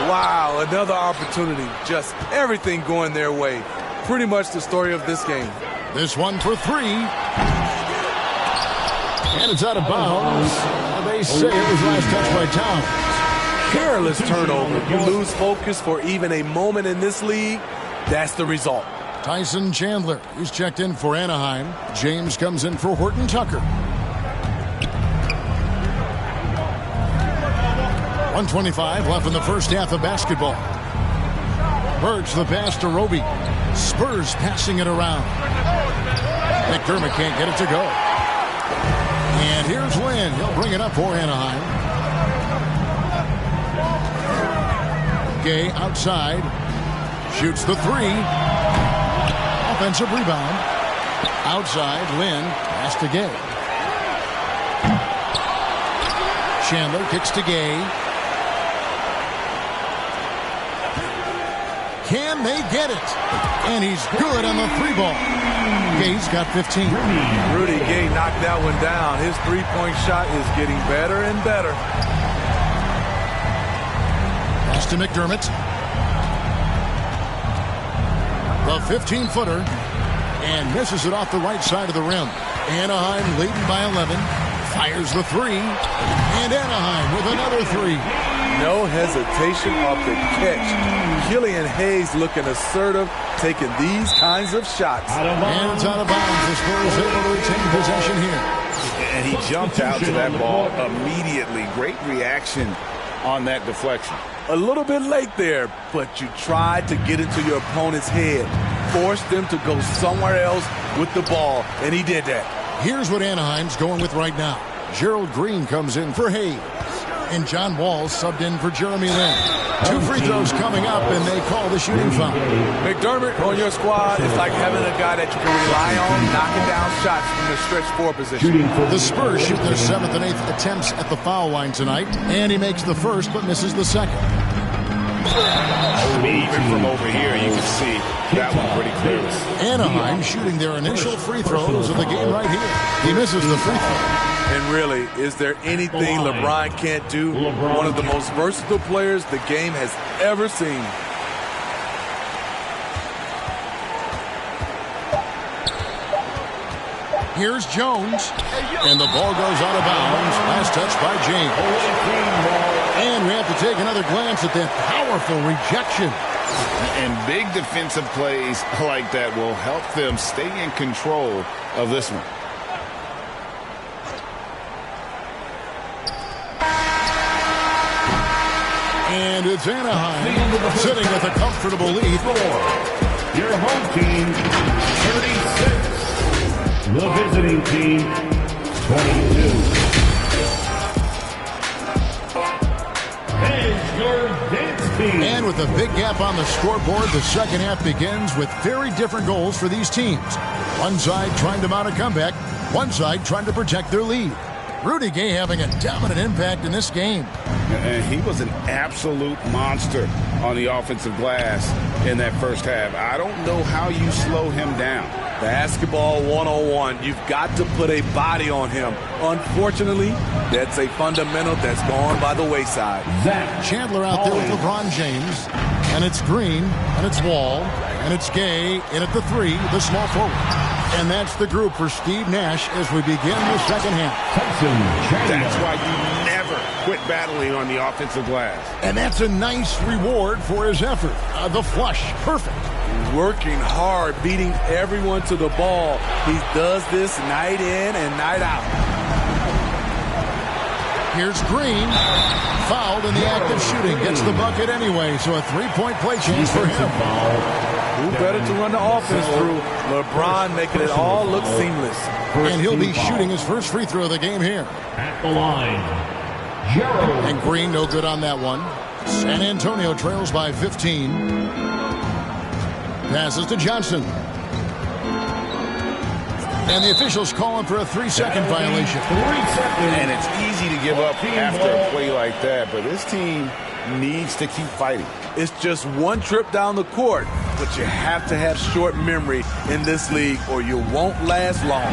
Wow, another opportunity. Just everything going their way. Pretty much the story of this game. This one for 3. And it's out of bounds. They say it was last touched by Towns. Careless turnover. You lose focus for even a moment in this league. That's the result. Tyson Chandler, he's checked in for Anaheim. James comes in for Horton Tucker. 1:25 left in the first half of basketball. Birch the pass to Roby. Spurs passing it around. McDermott can't get it to go. And here's Lynn. He'll bring it up for Anaheim. Gay outside. Shoots the 3. Offensive rebound. Outside, Lynn. Pass to Gay. Chandler kicks to Gay. Can they get it? And he's good on the 3 ball. Gay's got 15. Rudy Gay knocked that one down. His three-point shot is getting better and better. Pass to McDermott. The 15-footer. And misses it off the right side of the rim. Anaheim leading by 11. Fires the 3. And Anaheim with another 3. No hesitation off the catch. Killian Hayes looking assertive, taking these kinds of shots. And it's out of bounds. The Spurs able to retain possession here. And he jumped out to that ball immediately. Great reaction on that deflection. A little bit late there, but you tried to get into your opponent's head. Forced them to go somewhere else with the ball, and he did that. Here's what Anaheim's going with right now. Gerald Green comes in for Hayes. And John Wall subbed in for Jeremy Lin. 2 free throws coming up, and they call the shooting foul. McDermott on your squad is like having a guy that you can rely on knocking down shots from the stretch 4 position. The Spurs shoot their 7th and 8th attempts at the foul line tonight, and he makes the first but misses the second. Even from over here, you can see that one pretty clearly. Anaheim shooting their initial free throws of the game right here. He misses the free throw. And really, is there anything LeBron can't do? One of the most versatile players the game has ever seen. Here's Jones. And the ball goes out of bounds. Last touch by James. And we have to take another glance at that powerful rejection. And big defensive plays like that will help them stay in control of this one. And it's Anaheim sitting with a comfortable lead. Your home team, 36. The visiting team, 22. And your dance team. And with a big gap on the scoreboard, the second half begins with very different goals for these teams. One side trying to mount a comeback, one side trying to protect their lead. Rudy Gay having a dominant impact in this game. And he was an absolute monster on the offensive glass in that first half. I don't know how you slow him down. Basketball 101. You've got to put a body on him. Unfortunately, that's a fundamental that's gone by the wayside. Chandler out there with LeBron James. And it's Green. And it's Wall. And it's Gay. In at the 3, the small forward. And that's the group for Steve Nash as we begin the second half. That's why you never quit battling on the offensive glass. And that's a nice reward for his effort. The flush, perfect. Working hard, beating everyone to the ball. He does this night in and night out. Here's Green. Fouled in the act of shooting. Gets the bucket anyway, so a 3-point play chance for him. Who better to run the offense through? LeBron making it all look seamless. And he'll be shooting his first free throw of the game here. At the line, Gerald. And Green no good on that one. San Antonio trails by 15. Passes to Johnson. And the officials calling for a 3-second violation. And it's easy to give up after a play like that, but this team needs to keep fighting. It's just one trip down the court, but you have to have short memory in this league or you won't last long.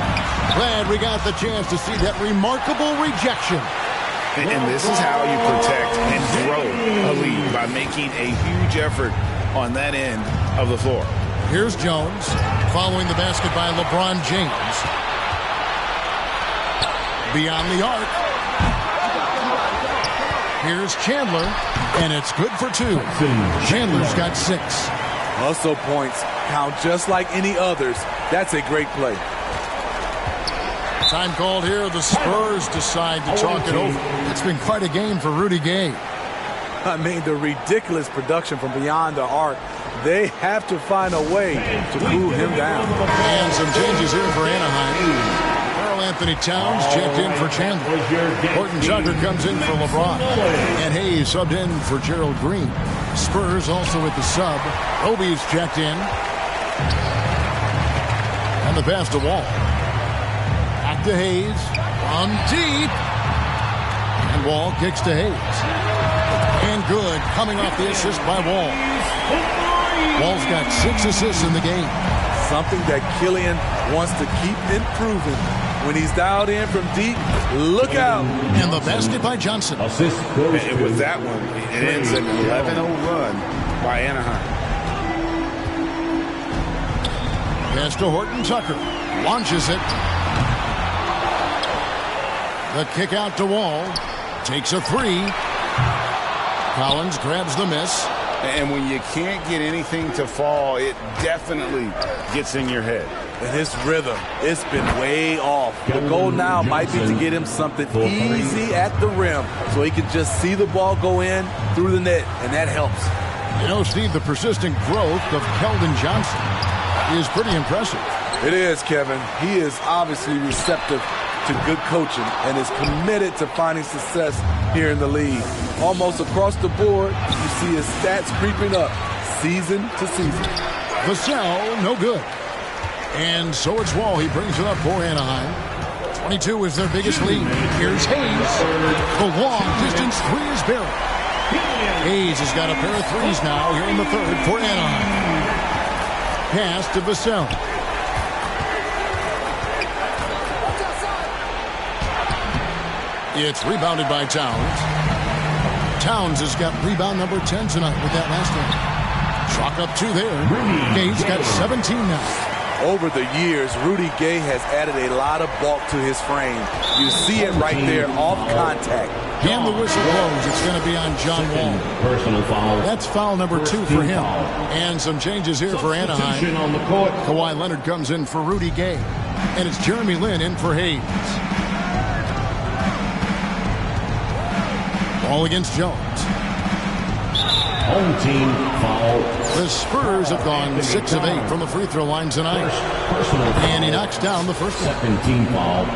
Glad we got the chance to see that remarkable rejection. And this is how you protect and grow a lead, by making a huge effort on that end of the floor. Here's Jones following the basket by LeBron James. Beyond the arc. Here's Chandler, and it's good for 2. Chandler's got 6. Hustle points count just like any others. That's a great play. Time called here. The Spurs decide to talk it over. It's been quite a game for Rudy Gay. I mean, the ridiculous production from beyond the arc. They have to find a way to cool him down. And some changes here for Anaheim. Anthony Towns checked in for Chandler. Horton Tucker comes in for LeBron. And Hayes subbed in for Gerald Green. Spurs also with the sub. Obi's checked in. And the pass to Wall. Back to Hayes. On deep. And Wall kicks to Hayes. And good. Coming off the assist by Wall. Wall's got 6 assists in the game. Something that Killian wants to keep improving. When he's dialed in from deep, look out. And the basket by Johnson. And with that one, it ends an 11-0 run by Anaheim. Pass to Horton Tucker. Launches it. The kick out to Wall. Takes a 3. Collins grabs the miss. And when you can't get anything to fall, it definitely gets in your head. And his rhythm, it's been way off. The goal now might be to get him something easy at the rim so he can just see the ball go in through the net, and that helps. You know, Steve, the persistent growth of Keldon Johnson is pretty impressive. It is, Kevin. He is obviously receptive to good coaching and is committed to finding success here in the league. Almost across the board, you see his stats creeping up season to season. Vassell, no good. And so it's Wall. He brings it up for Anaheim. 22 is their biggest lead. Here's Hayes. The long-distance 3 is buried. Hayes has got a pair of 3s now here in the third for Anaheim. Pass to Vassell. It's rebounded by Towns. Towns has got rebound number 10 tonight with that last one. Chalk up 2 there. Gay's got 17 now. Over the years, Rudy Gay has added a lot of bulk to his frame. You see it right there, off contact. And the whistle blows. It's going to be on John Wall. Personal foul. That's foul number 2 for him. And some changes here for Anaheim. On the court. Kawhi Leonard comes in for Rudy Gay. And it's Jeremy Lin in for Hayes. Ball against Jones. Home team foul. The Spurs have gone 6 of 8 from the free throw line tonight. And he knocks down the first one. Second team foul.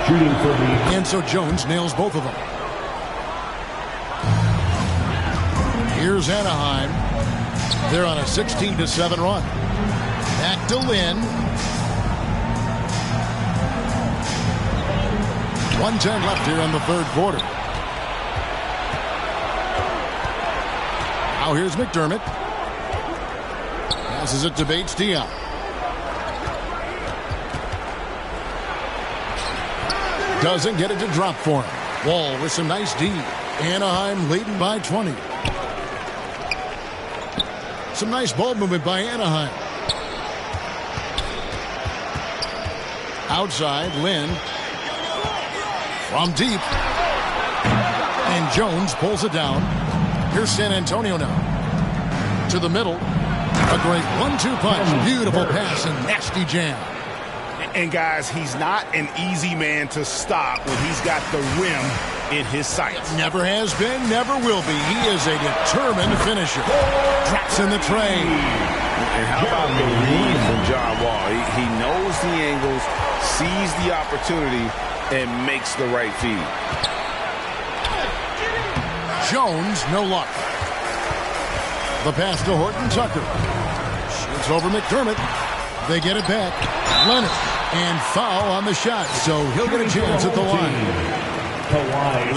Shooting for the... And so Jones nails both of them. Here's Anaheim. They're on a 16-7 run. Back to Lin. 1:10 left here in the third quarter. Now here's McDermott. Passes it to Bates-Diop. Doesn't get it to drop for him. Wall with some nice D. Anaheim leading by 20. Some nice ball movement by Anaheim. Outside, Lin. From deep. And Jones pulls it down. Here's San Antonio now. To the middle. A great 1-2 punch. Beautiful pass and nasty jam. And guys, he's not an easy man to stop when he's got the rim in his sights. Never has been, never will be. He is a determined finisher. Drops in the tray. And how about the read from John Wall? He knows the angles, sees the opportunity, and makes the right feed. Jones, no luck. The pass to Horton Tucker. Shoots over McDermott. They get it back. Leonard. And foul on the shot, so he'll get a chance at the line.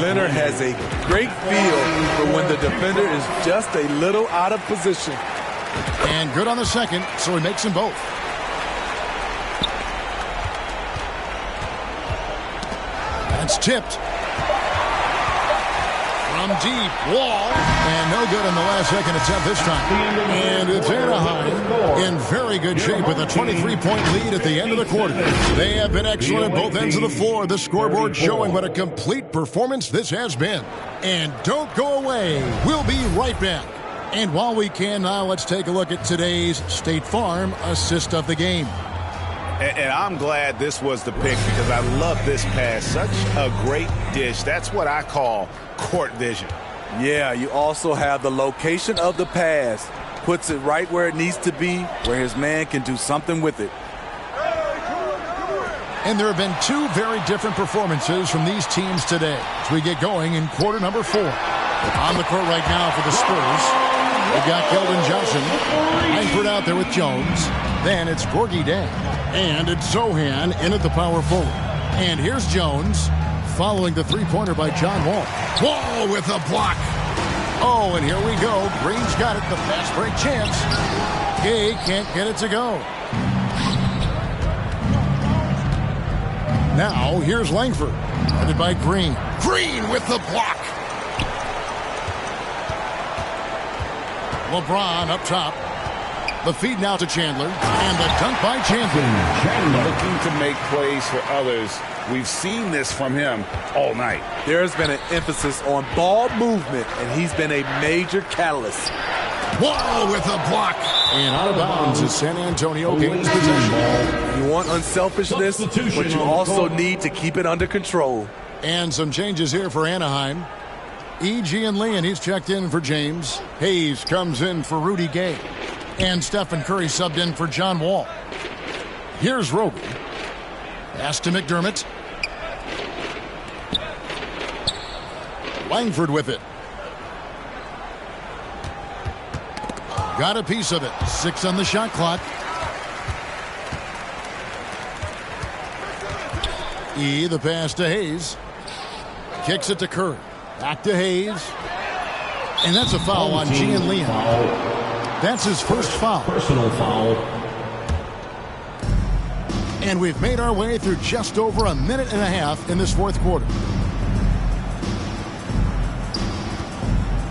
Leonard has a great feel for when the defender is just a little out of position. And good on the second, so he makes them both. That's tipped. From deep, Wall, and no good in the last second attempt this time. And it's Anaheim in very good shape with a 23-point lead at the end of the quarter. They have been excellent at both ends of the floor. The scoreboard showing what a complete performance this has been. And don't go away. We'll be right back. And while we can now, let's take a look at today's State Farm assist of the game. And I'm glad this was the pick because I love this pass. Such a great dish. That's what I call court vision. Yeah, you also have the location of the pass. Puts it right where it needs to be, where his man can do something with it. And there have been two very different performances from these teams today as we get going in quarter number 4. On the court right now for the Spurs, we've got Keldon Johnson. Langford out there with Jones. Then it's Gorgie Dang. And it's Zohan in at the power forward. And here's Jones following the three-pointer by John Wall. Wall with a block. Oh, and here we go. Green's got it. The fast break chance. Gay can't get it to go. Now, here's Langford. Headed by Green. Green with the block. LeBron up top. The feed now to Chandler. And the dunk by Chandler. Looking to make plays for others. We've seen this from him all night. There's been an emphasis on ball movement, and he's been a major catalyst. Wall with a block. And out of bounds is San Antonio gains possession. You want unselfishness, but you also need to keep it under control. And some changes here for Anaheim. E.G. and Leon, he's checked in for James. Hayes comes in for Rudy Gay. And Stephen Curry subbed in for John Wall. Here's Roby. Pass to McDermott. Langford with it. Got a piece of it. 6 on the shot clock. The pass to Hayes. Kicks it to Curry. Back to Hayes. And that's a foul on Gian Leon. That's his first foul. Personal foul. And we've made our way through just over a minute and a half in this fourth quarter.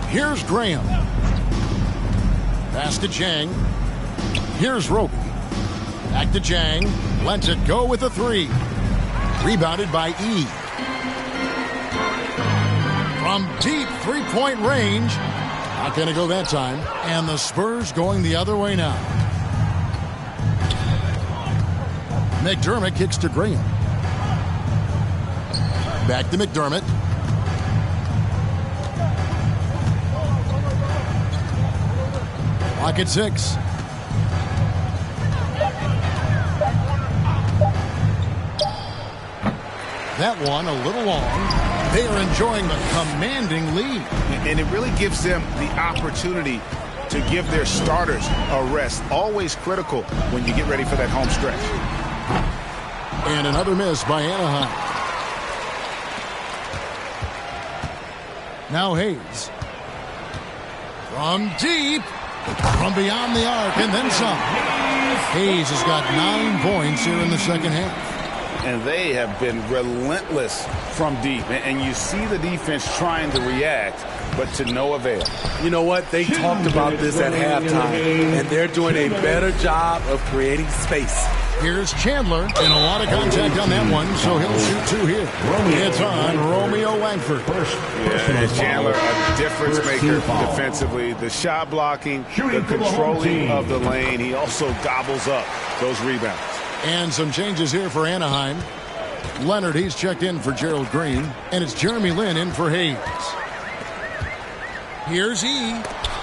Here's Graham. Pass to Jang. Here's Roby. Back to Jang. Lets it go with a 3. Rebounded by E. From deep three-point range. Not going to go that time. And the Spurs going the other way now. McDermott kicks to Graham. Back to McDermott. Clock at 6. That one a little long. They are enjoying the commanding lead. And it really gives them the opportunity to give their starters a rest. Always critical when you get ready for that home stretch. And another miss by Anaheim. Now Hayes. From deep. From beyond the arc and then some. Hayes has got 9 points here in the second half. And they have been relentless from deep. And you see the defense trying to react, but to no avail. You know what? They talked about this at halftime, and they're doing a better job of creating space. Here's Chandler, and a lot of contact on that one, so he'll shoot 2 here. It's on Romeo Langford. Yeah, Chandler, a difference maker defensively. The shot blocking, the controlling of the lane. He also gobbles up those rebounds. And some changes here for Anaheim. Leonard, he's checked in for Gerald Green, and it's Jeremy Lin in for Hayes. Here's E.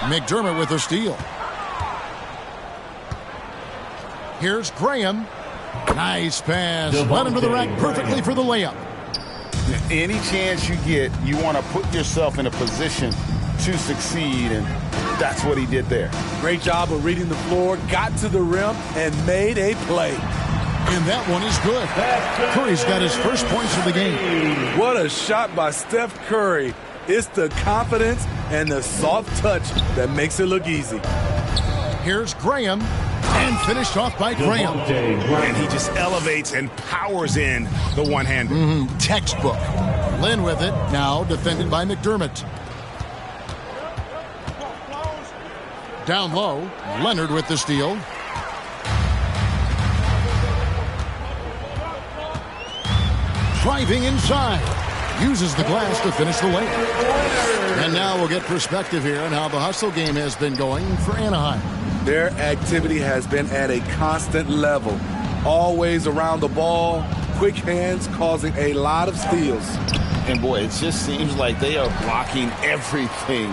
McDermott with a steal. Here's Graham. Nice pass. Led him to the rack perfectly for the layup. Any chance you get, you want to put yourself in a position to succeed. And That's what he did there. Great job of reading the floor, got to the rim, and made a play. And that one is good. Curry's got his first points of the game. What a shot by Steph Curry. It's the confidence and the soft touch that makes it look easy. Here's Graham, and finished off by Graham. And he just elevates and powers in the one-hander. Textbook. Lynn with it, now defended by McDermott. Down low, Leonard with the steal. Driving inside. Uses the glass to finish the layup. And now we'll get perspective here on how the hustle game has been going for Anaheim. Their activity has been at a constant level. Always around the ball, quick hands causing a lot of steals. And boy, it just seems like they are blocking everything.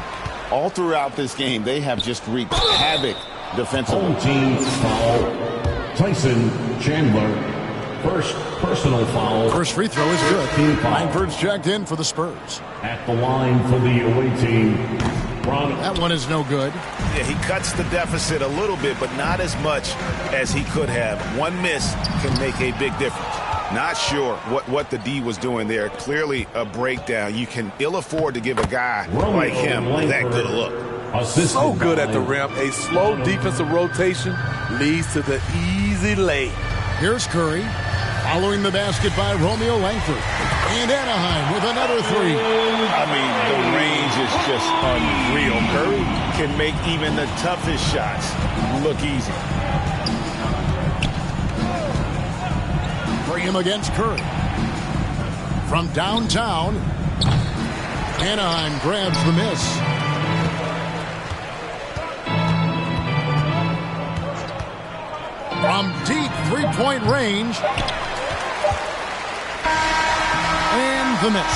All throughout this game, they have just wreaked havoc defensively. Home team foul. Tyson Chandler. First personal foul. First free throw is good. Langford's checked in for the Spurs. At the line for the away team. That one is no good. Yeah, he cuts the deficit a little bit, but not as much as he could have. One miss can make a big difference. Not sure what the D was doing there. Clearly a breakdown. You can ill afford to give a guy like him that good a look. So good at the rim. A slow defensive rotation leads to the easy lay. Here's Curry. Following the basket by Romeo Langford. And Anaheim with another three. I mean, the range is just unreal. Curry can make even the toughest shots look easy. Graham against Curry. From downtown, Anaheim grabs the miss. From deep three-point range. And the miss.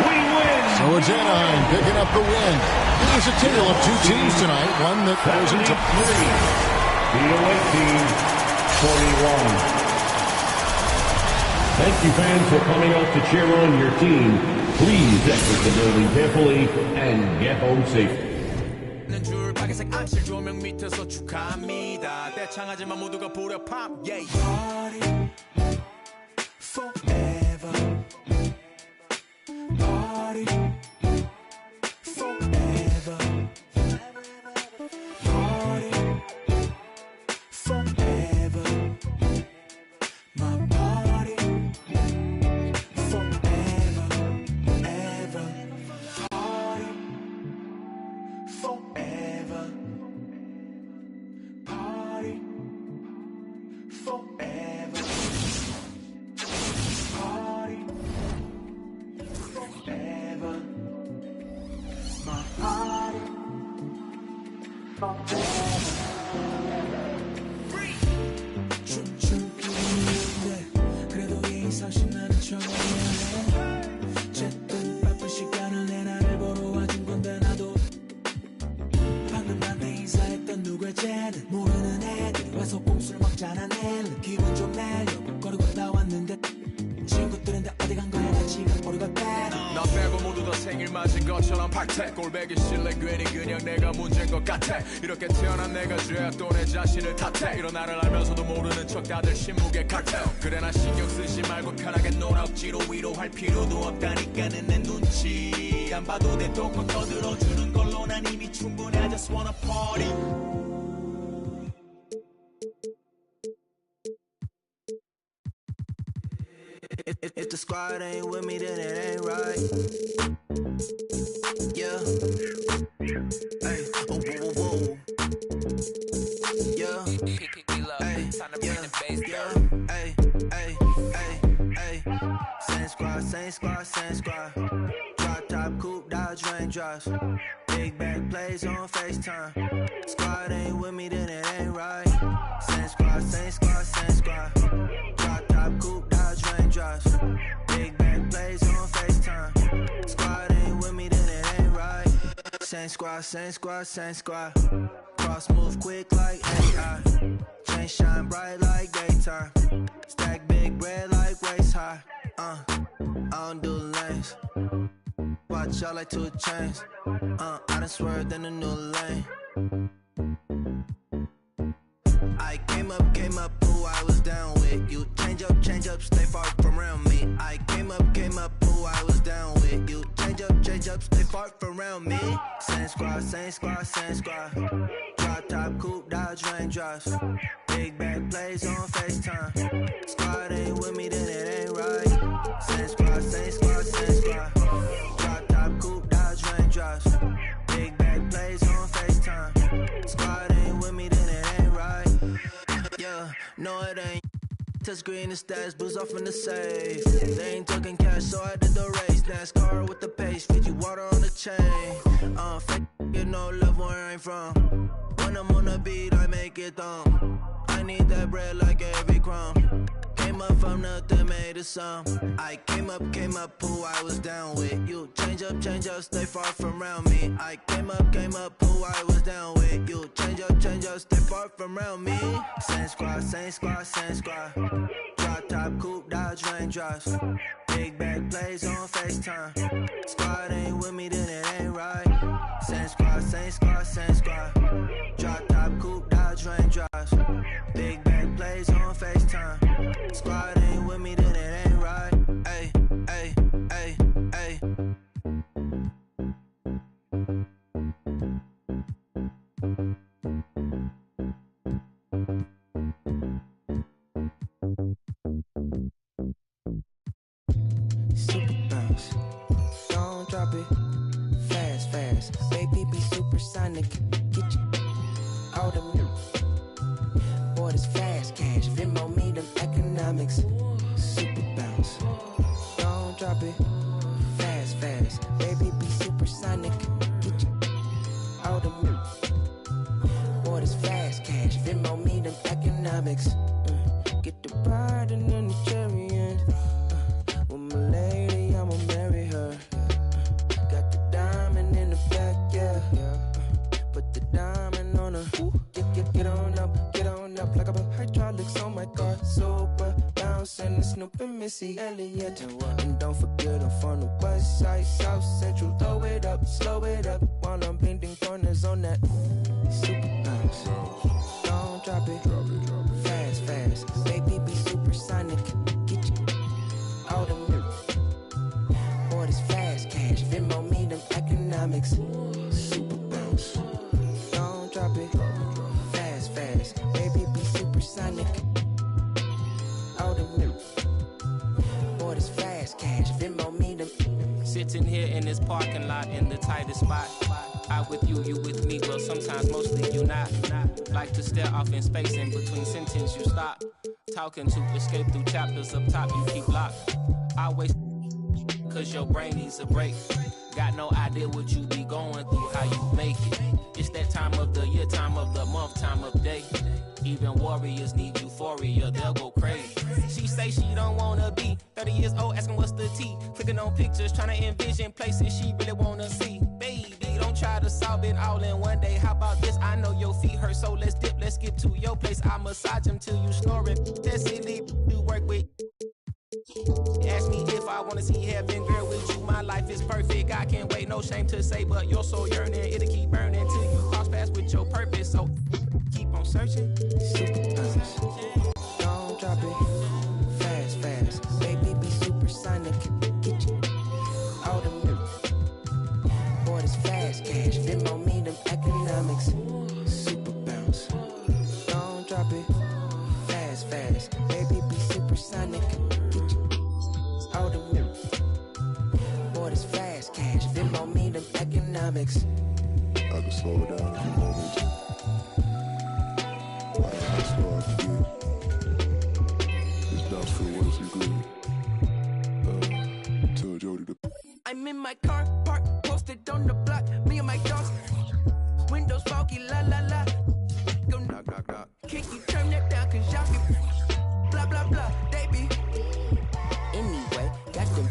We win. So it's Anaheim picking up the win. It was a tale of two teams tonight. One that goes into the away team 41. Thank you, fans, for coming out to cheer on your team. Please exit the building carefully and get home safely. 빨간색 암실 조명 밑에서 축하합니다. 대창하지만 모두가 부려 팝. Yeah. Party forever. Party forever. Party forever. My party forever. Ever. Party forever. Party forever. Party forever. My party 춤추기 위해 그래도 이상씩 나는 처음이야. 쨌든 바쁜 시간을 내 나를 보러 와준 건데 나도 방금 나한테 인사했던 누굴지는 모르는 애들이 와서 꼼수를 먹잖아. 내일은 기분 좀 내려고 거리고 나왔는데 친구들인데 어디 간 거야. 나 지금 모르고 나 빼고 모두 다 생일 맞은 것처럼 박태 꼴배기 싫래. 괜히 그냥 내가 문제인 것 같아. 이렇게 태어난 내가 죄야. 또 내 자신을 탓해. 이런 나를 알면서도 모르는 척 다들 신무게 칵테일. 그래 나 신경 쓰지 말고 편하게 놀아. 억지로 위로할 필요도 없다니까는 내 눈치 안 봐도 돼. 똥꼬 떠들어주는 걸로 난 이미 충분해. I just wanna party. If the squad ain't with me, then it ain't right. Yeah. Hey. Oh, whoa, whoa, whoa. Yeah. Hey. Yeah. Hey. Hey. Hey. Hey. Same squad, same squad, same squad. Drop top, coupe, Dodge raindrops. Big back plays on FaceTime. Squad ain't with me, then it ain't right. Same squad, same squad, same squad. Drop top, coupe, Dodge raindrops. Big back plays on FaceTime. Squad ain't with me, then it ain't right. Same squad, same squad, same squad. Cross move quick like AI. Chain shine bright like daytime. Stack big bread like waist high. I don't do lanes. watch y'all like 2 chains. I done swerved in a new lane. I came up, who I was down with. You change up, stay far from around me. I came up, who I was down with. You change up, stay far from around me. Same squad. Drop top, coupe, Dodge raindrops. Big back plays on FaceTime. Squad ain't with me, then it ain't right. Same squad. Drop top, coupe, Dodge raindrops. Big back plays on FaceTime. Squad ain't with me, then it ain't right. Yeah, no it ain't. Touchscreen and stats, booze off in the safe. They ain't talking cash, so I did the race. NASCAR with the pace, feed you water on the chain. Fake, you know love where I'm from. When I'm on the beat, I make it thumb. I need that bread like every crumb. Came up from nothing, made a sum. I came up, who I was down with. You change up, stay far from around me. I came up, who I was down with. You change up, stay far from around me. Same squad. Drop top, coupe, Dodge raindrops. Big back plays on FaceTime. Squad ain't with me, then it ain't right. Same squad. Drop top, coupe, Dodge raindrops. Big back plays on FaceTime. Squad ain't with me, then it ain't right. Ay. Super bounce, don't drop it. Fast, baby be supersonic. Get you out of me. Boy, this fast cash, Venmo me them economics. Super bounce, don't drop it. Fast, baby be supersonic. Get you out of me. Boy, this fast cash, Venmo me them economics. Get the bride and then the chariot. With my lady, I'ma marry her. Got the diamond in the back, yeah. Put the diamond on her. Get on up like a hydraulics on my car. Super bouncing the Snoop and Missy Elliott. And don't forget I'm from the west side, south central. Throw it up, slow it up while I'm bending corners on that super bounce. Don't drop it. Fast, baby be supersonic. Get you out of me. Boy, this fast cash, Venmo me them economics. Super bounce, don't drop it. Fast, baby be supersonic. Out of me. Boy, this fast cash, Venmo me them. Sitting here in this parking lot in the tightest spot. I with you, you with me, well sometimes mostly you not. Like to stare off in space, in between sentence you stop. Talking to escape through chapters up top you keep locked. I waste cause your brain needs a break. Got no idea what you be going through, how you make it. It's that time of the year, time of the month, time of day. Even warriors need euphoria, they'll go crazy. She say she don't wanna be 30 years old, asking what's the tea. Clicking on pictures, trying to envision places she really wanna see. Baby, don't try to solve it all in one day. How about this? I know your feet hurt, so let's dip, let's get to your place. I massage them till you snoring. That's silly, you work with. Ask me if I wanna see heaven, girl, with you. My life is perfect, I can't wait, no shame to say, but you're so yearning, it'll keep burning till you cross paths with your purpose. So keep on searching. Super bounce, don't drop it. Fast, baby be supersonic. Get you out of me. Boy, this fast cash, Venmo me them economics. Super bounce, don't drop it. Fast, baby be supersonic. Get you out of me. Boy, this fast cash, Venmo me them economics. I can slow it down if you want me to. Like how slow I can get. This bounce for once you good. Tell Jody to. I'm in my car, park, posted on the block. Me and my dogs. Windows foggy, la la la. Go knock. Can you turn that down? Cause y'all be blah blah blah. They be. Anyway, got them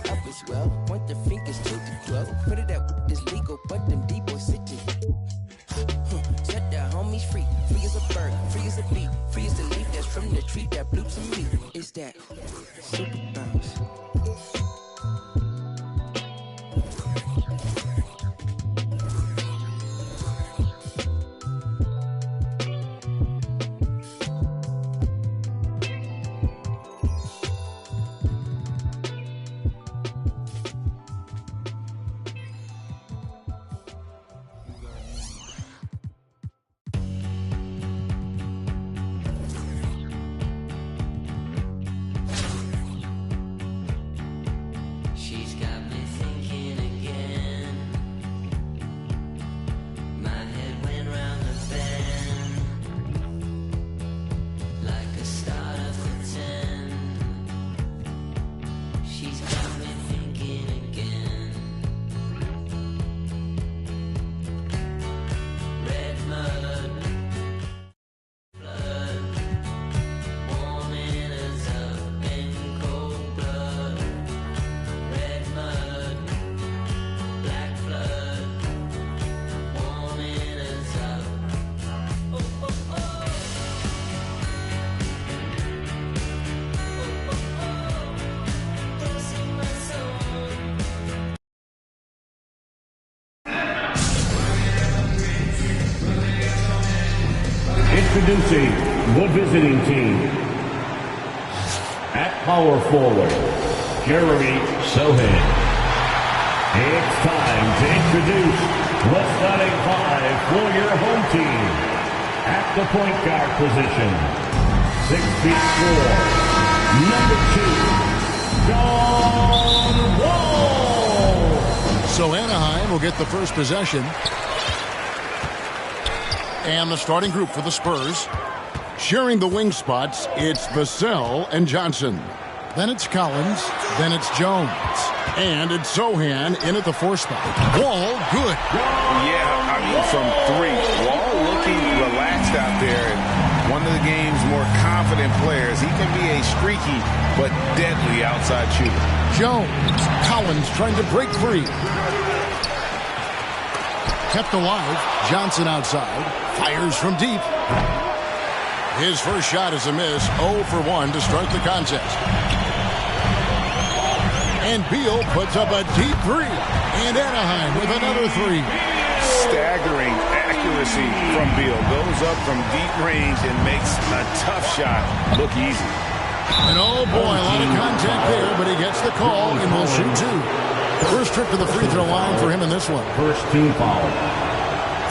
up as well. Point the fingers to the 12. Put it out, this legal, but them D-boys sitting. Set the homies free. Free as a bird, free as a bee. Free as the leaf that's from the tree that blew to me. It's that super bounce. Introducing the visiting team. At power forward, Jeremy Sohan. It's time to introduce the starting five for your home team. At the point guard position, 6'4", number 2, John Wall. So Anaheim will get the first possession. And the starting group for the Spurs. Sharing the wing spots, it's Vassell and Johnson. Then it's Collins. Then it's Jones. And it's Sohan in at the 4 spot. Wall, good. Yeah, I mean, from 3. Wall looking relaxed out there. And one of the game's more confident players. He can be a streaky but deadly outside shooter. Jones. Collins trying to break free. Kept alive. Johnson outside. Fires from deep. His first shot is a miss. 0 for 1 to start the contest. And Beal puts up a deep 3. And Anaheim with another 3. Staggering accuracy from Beal. Goes up from deep range and makes a tough shot look easy. And oh boy, a lot of contact there, but he gets the call and will shoot 2. First trip to the free throw line for him in this one. First team foul.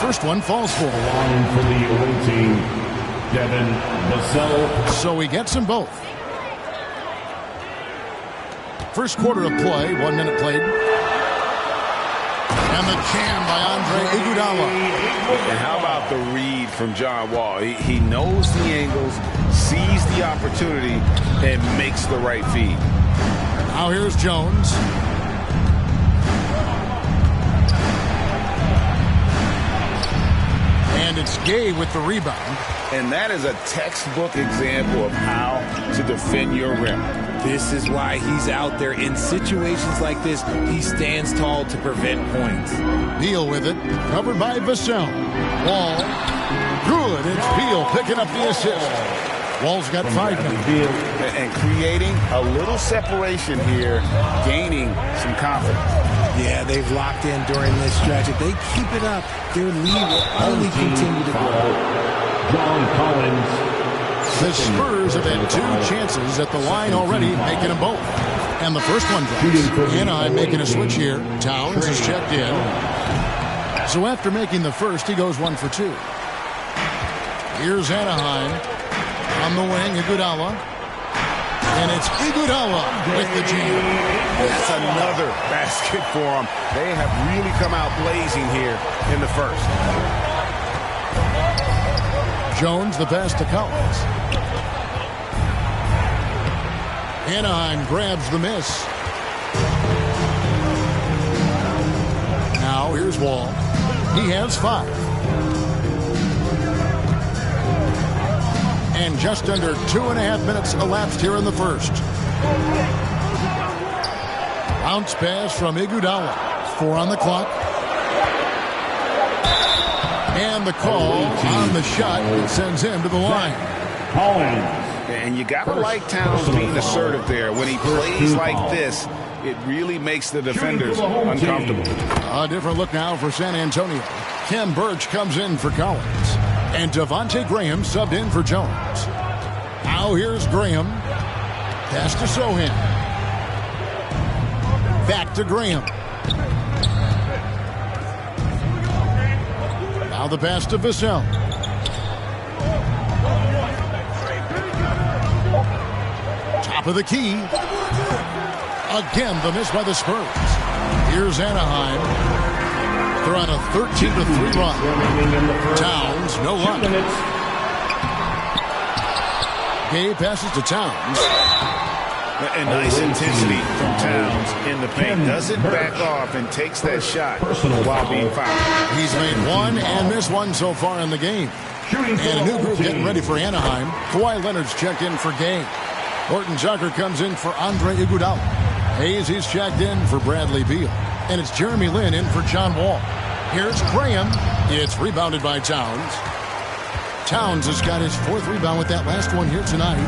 First one falls for him. Line for the away team, Devin Vassell. So he gets them both. First quarter of play, 1 minute played. And the jam by Andre Iguodala. And how about the read from John Wall? He knows the angles, sees the opportunity, and makes the right feed. Now here's Jones. And it's Gay with the rebound. And that is a textbook example of how to defend your rim. This is why he's out there in situations like this. He stands tall to prevent points. Beal with it, covered by Vassell. Wall, good. It's Beal picking up the assist. Wall's got 5 now. And creating a little separation here, gaining some confidence. Yeah, they've locked in during this stretch. If they keep it up, their lead will only continue to grow. John Collins. The Spurs have had 2 chances at the line already, making them both. And the first one drops. Anaheim making a switch here. Towns is checked in. So after making the first, he goes 1 for 2. Here's Anaheim. On the wing, Iguodala. And it's Iguodala with the jam. That's another basket for them. They have really come out blazing here in the first. Jones, the pass to Collins. Anaheim grabs the miss. Now here's Wall. He has 5. And just under 2.5 minutes elapsed here in the first. Bounce pass from Iguodala. 4 on the clock. And the call on the shot that sends him to the line. And you got to like Towns being assertive there. When he plays like this, it really makes the defenders uncomfortable. A different look now for San Antonio. Ken Birch comes in for Collins. And Devontae Graham subbed in for Jones. Now here's Graham. Pass to Sohan. Back to Graham. Now the pass to Vassell. Top of the key. Again, the miss by the Spurs. Here's Anaheim. They're on a 13-3 run. Towns, no luck. Gay passes to Towns. And nice intensity from Towns in the paint. Doesn't back off and takes that shot while being fouled. He's made 1 and missed 1 so far in the game. And a new group getting ready for Anaheim. Kawhi Leonard's checked in for Gay. Horton Tucker comes in for Andre Iguodala. Hayes, he's checked in for Bradley Beal. And it's Jeremy Lin in for John Wall. Here's Graham. It's rebounded by Towns. Towns has got his 4th rebound with that last one here tonight.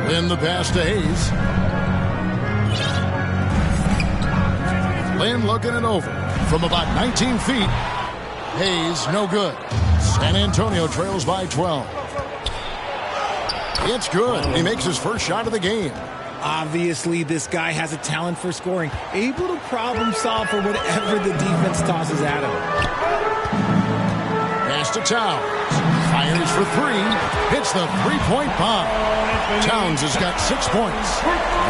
Lin the pass to Hayes. Lin looking it over from about 19 feet. Hayes, no good. San Antonio trails by 12. It's good. He makes his first shot of the game. Obviously, this guy has a talent for scoring, able to problem solve for whatever the defense tosses at him. Pass to Towns. Fires for three. Hits the three-point bomb. Towns has got 6 points.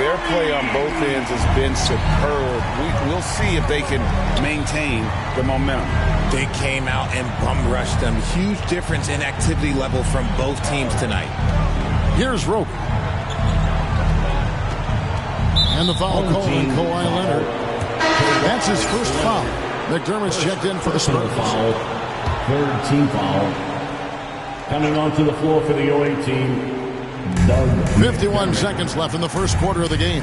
Their play on both ends has been superb. We'll see if they can maintain the momentum. They came out and bum rushed them. Huge difference in activity level from both teams tonight. Here's Roby. And the foul call on Kawhi Leonard. That's his first foul. McDermott's checked in for the Spurs. Third team foul. Coming onto the floor for the OA team, Doug. 51 seconds left in the first quarter of the game.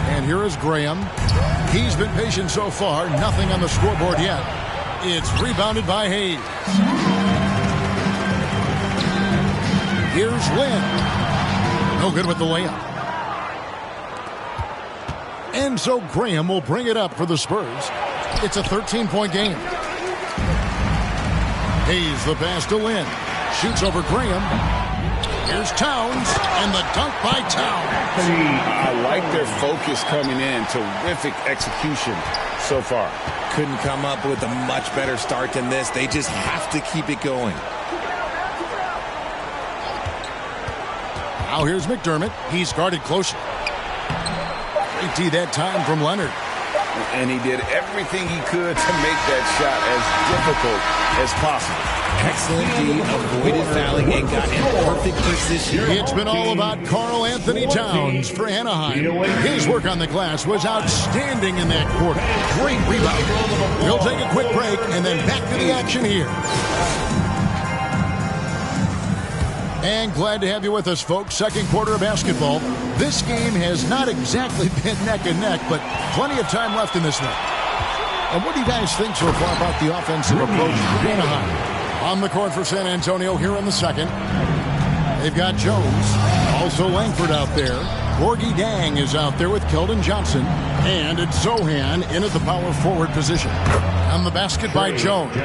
And here is Graham. He's been patient so far. Nothing on the scoreboard yet. It's rebounded by Hayes. Here's Lynn. No good with the layup. And so Graham will bring it up for the Spurs. It's a 13-point game. Hayes the pass to Lynn. Shoots over Graham. Here's Towns, and the dunk by Towns. I like their focus coming in. Terrific execution so far. Couldn't come up with a much better start than this. They just have to keep it going. Now here's McDermott. He's guarded closely. Great D that time from Leonard. And he did everything he could to make that shot as difficult as possible. Excellent D, avoided fouling and got in perfect position. It's been all about Karl Anthony Towns for Anaheim. His work on the glass was outstanding in that quarter. Great rebound. We'll take a quick break and then back to the action here. And glad to have you with us, folks. Second quarter of basketball. This game has not exactly been neck and neck, but plenty of time left in this one. And what do you guys think so far about the offensive approach for Anaheim? On the court for San Antonio here in the second. They've got Jones, also Langford out there. Gorgie Dang is out there with Keldon Johnson. And it's Zohan in at the power forward position. And the basket by Jones.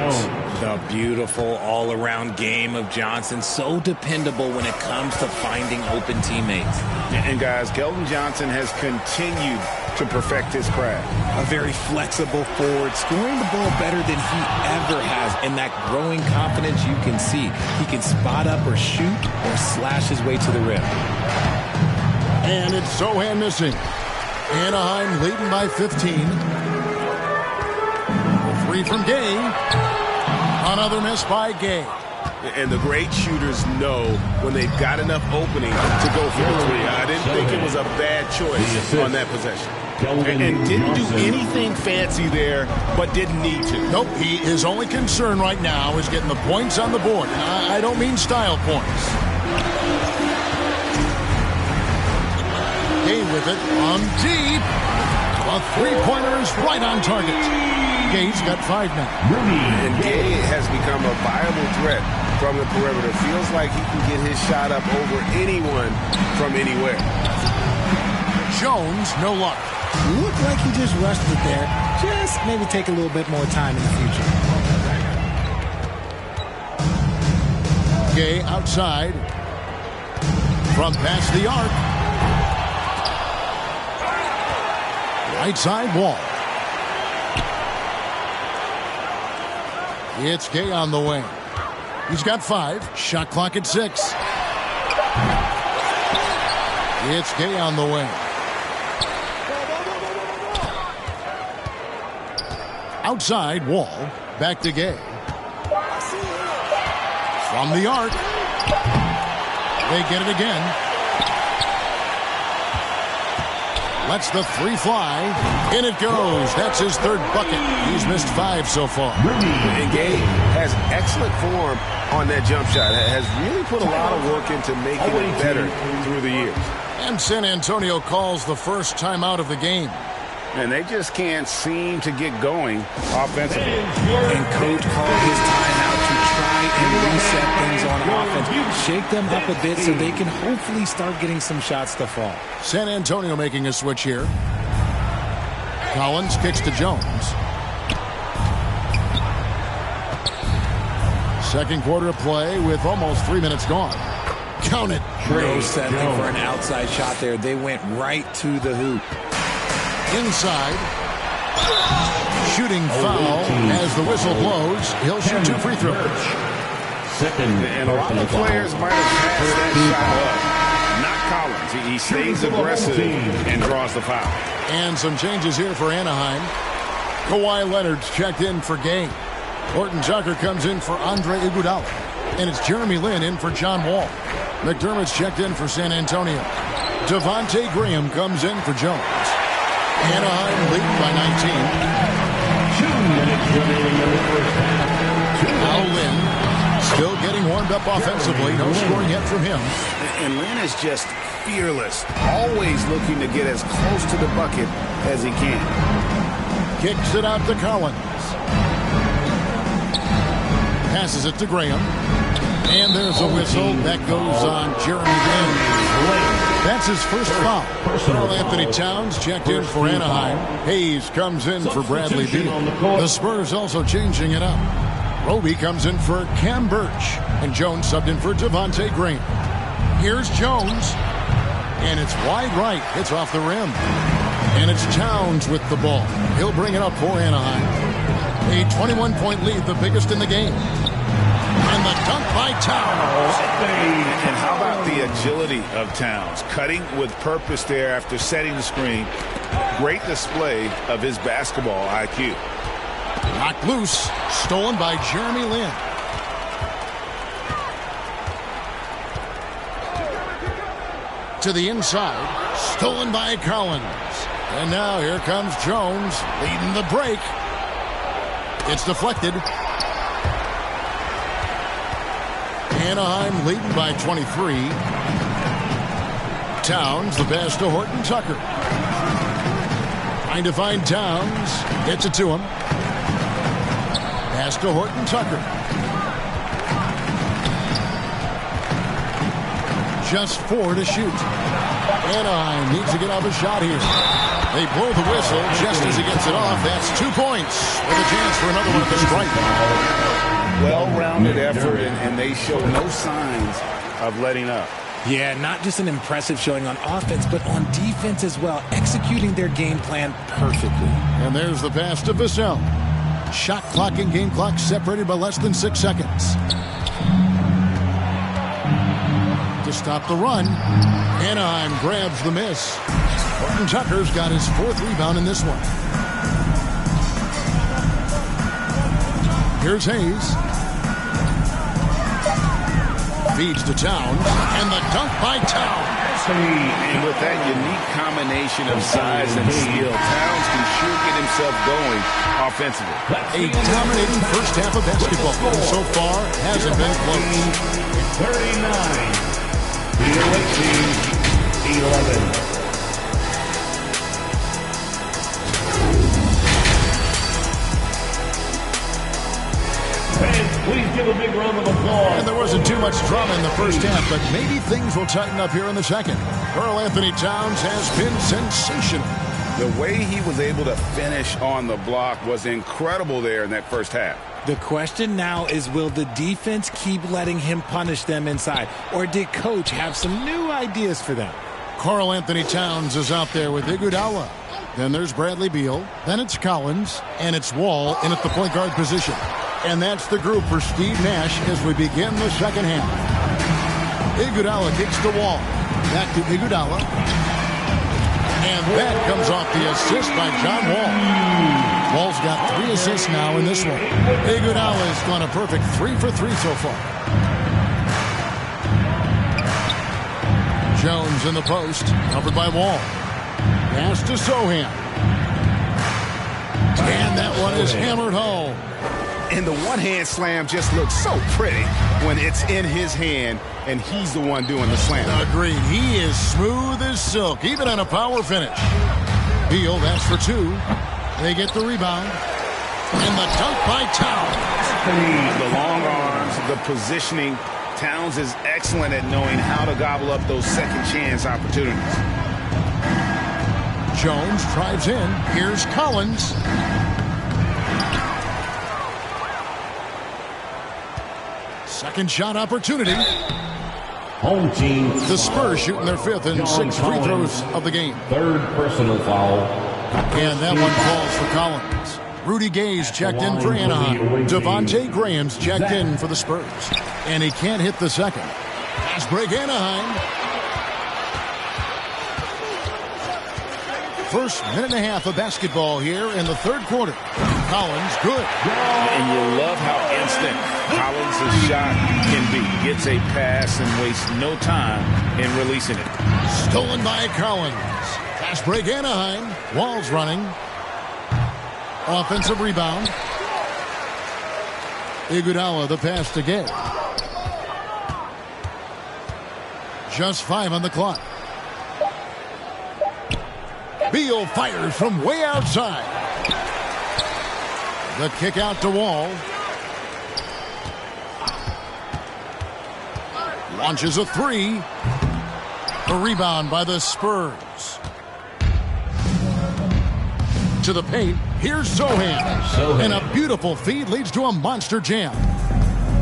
The beautiful all-around game of Johnson. So dependable when it comes to finding open teammates. And guys, Keldon Johnson has continued to perfect his craft. A very flexible forward, scoring the ball better than he ever has. And that growing confidence you can see. He can spot up or shoot or slash his way to the rim. And it's Zohan missing. Anaheim leading by 15. Three from Gay. Another miss by Gay. And the great shooters know when they've got enough opening to go for the three. I didn't think it was a bad choice on that possession. And didn't do anything fancy there, but didn't need to. Nope, his only concern right now is getting the points on the board. And I don't mean style points. Gay with it on deep. A three-pointer is right on target. Gay's got 5 now. And Gay has become a viable threat from the perimeter. Feels like he can get his shot up over anyone from anywhere. Jones, no luck. Looked like he just rushed it there. Just maybe take a little bit more time in the future. Gay outside. From past the arc. Right side wall. It's Gay on the wing. He's got 5. Shot clock at 6. It's Gay on the wing. Outside wall. Back to Gay. From the arc. They get it again. Lets the three fly. In it goes. That's his 3rd bucket. He's missed 5 so far. And Gay has excellent form on that jump shot. Has really put a lot of work into making it better through the years. And San Antonio calls the first timeout of the game. And they just can't seem to get going offensively. And coach called his timeout to try and reset things on offense. Shake them up a bit so they can hopefully start getting some shots to fall. San Antonio making a switch here. Collins kicks to Jones. Second quarter of play with almost 3 minutes gone. Count it. No settling for an outside shot there. They went right to the hoop. Inside. Shooting foul as the whistle blows. He'll shoot 2 free throws. And a lot of players might have passed that shot up. Not Collins. He stays aggressive and draws the foul. And some changes here for Anaheim. Kawhi Leonard's checked in for game. Horton Tucker comes in for Andre Iguodala. And it's Jeremy Lin in for John Wall. McDermott's checked in for San Antonio. Devontae Graham comes in for Jones. Anaheim leading by 19. 2 minutes remaining in the first half. Now Lin still getting warmed up offensively. No scoring yet from him. And Lin is just fearless. Always looking to get as close to the bucket as he can. Kicks it out to Collins. Passes it to Graham. And there's a whistle. That goes on Jeremy Lin. That's his first foul. Karl Anthony Towns checked in for Anaheim. Hayes comes in for Bradley Beal. The Spurs also changing it up. Roby comes in for Cam Birch. And Jones subbed in for Devontae Graham. Here's Jones. And it's wide right. It's off the rim. And it's Towns with the ball. He'll bring it up for Anaheim. A 21-point lead, the biggest in the game. And the dunk by Towns. And how about the agility of Towns? Cutting with purpose there after setting the screen. Great display of his basketball IQ. Knocked loose. Stolen by Jeremy Lin. To the inside. Stolen by Collins. And now here comes Jones leading the break. It's deflected. Anaheim leading by 23. Towns, the pass to Horton Tucker. Trying to find Towns. Gets it to him. Pass to Horton Tucker. Just 4 to shoot. Anaheim needs to get off a shot here. They blow the whistle just as he gets it off. That's 2 points with a chance for another one at the strike. Well-rounded effort, and they show no signs of letting up. Yeah, not just an impressive showing on offense, but on defense as well, executing their game plan perfectly. And there's the pass to Vassell. Shot clock and game clock separated by less than 6 seconds. To stop the run, Anaheim grabs the miss. Horton Tucker's got his 4th rebound in this one. Here's Hayes. Feeds to Towns. And the dunk by Towns. And with that unique combination of size and skill, Towns can sure get himself going offensively. A dominating first half of basketball. So far, hasn't been close. 39. The away team, 11. Please give a big round of applause. And there wasn't too much drama in the first half, but maybe things will tighten up here in the second. Karl Anthony Towns has been sensational. The way he was able to finish on the block was incredible there in that first half. The question now is, will the defense keep letting him punish them inside? Or did Coach have some new ideas for them? Karl Anthony Towns is out there with Iguodala. Then there's Bradley Beal. Then it's Collins. And it's Wall in at the point guard position. And that's the group for Steve Nash as we begin the second half. Iguodala kicks the Wall. Back to Iguodala. And that comes off the assist by John Wall. Wall's got 3 assists now in this one. Iguodala has gone a perfect 3 for 3 so far. Jones in the post, covered by Wall. Pass to Sohan. And that one is hammered home. And the one-hand slam just looks so pretty when it's in his hand and he's the one doing the slam. Agreed. He is smooth as silk, even on a power finish. Beal, that's for 2. They get the rebound. And the dunk by Towns. The long arms, the positioning. Towns is excellent at knowing how to gobble up those second chance opportunities. Jones drives in. Here's Collins. Second shot opportunity. Home team. The Spurs shooting their 5th and 6th free throws of the game. Third personal foul. And that one falls for Collins. Rudy Gay's checked in for Anaheim. Devontae Graham's checked in for the Spurs. And he can't hit the second. Fast break Anaheim. First minute and a half of basketball here in the third quarter. Collins, good. And you love how instant Collins' shot can be. Gets a pass and wastes no time in releasing it. Stolen by Collins. Fast break Anaheim. Wall's running. Offensive rebound. Iguodala the pass to Gay. Just 5 on the clock. Beal fires from way outside. The kick out to Wall. Launches a 3. A rebound by the Spurs. To the paint. Here's Sohan. And a beautiful feed leads to a monster jam.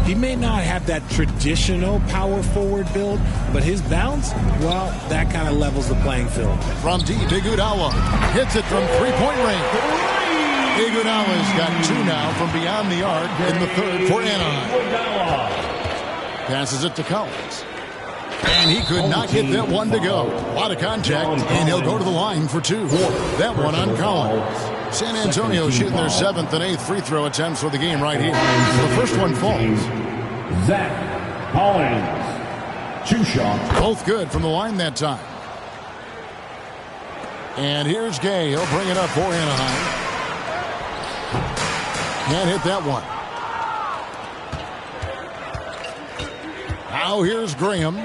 He may not have that traditional power forward build, but his bounce, well, that kind of levels the playing field. From deep, Iguodala hits it from three-point range. Iguodala's got 2 now from beyond the arc in the third for Anaheim. Passes it to Collins. And he could not get that one to go. A lot of contact, and he'll go to the line for 2. That one on Collins. San Antonio shooting their 7th and 8th free throw attempts for the game right here. The first one falls. Zach Collins. 2 shots. Both good from the line that time. And here's Gay. He'll bring it up for Anaheim. Can't hit that one. Now here's Graham.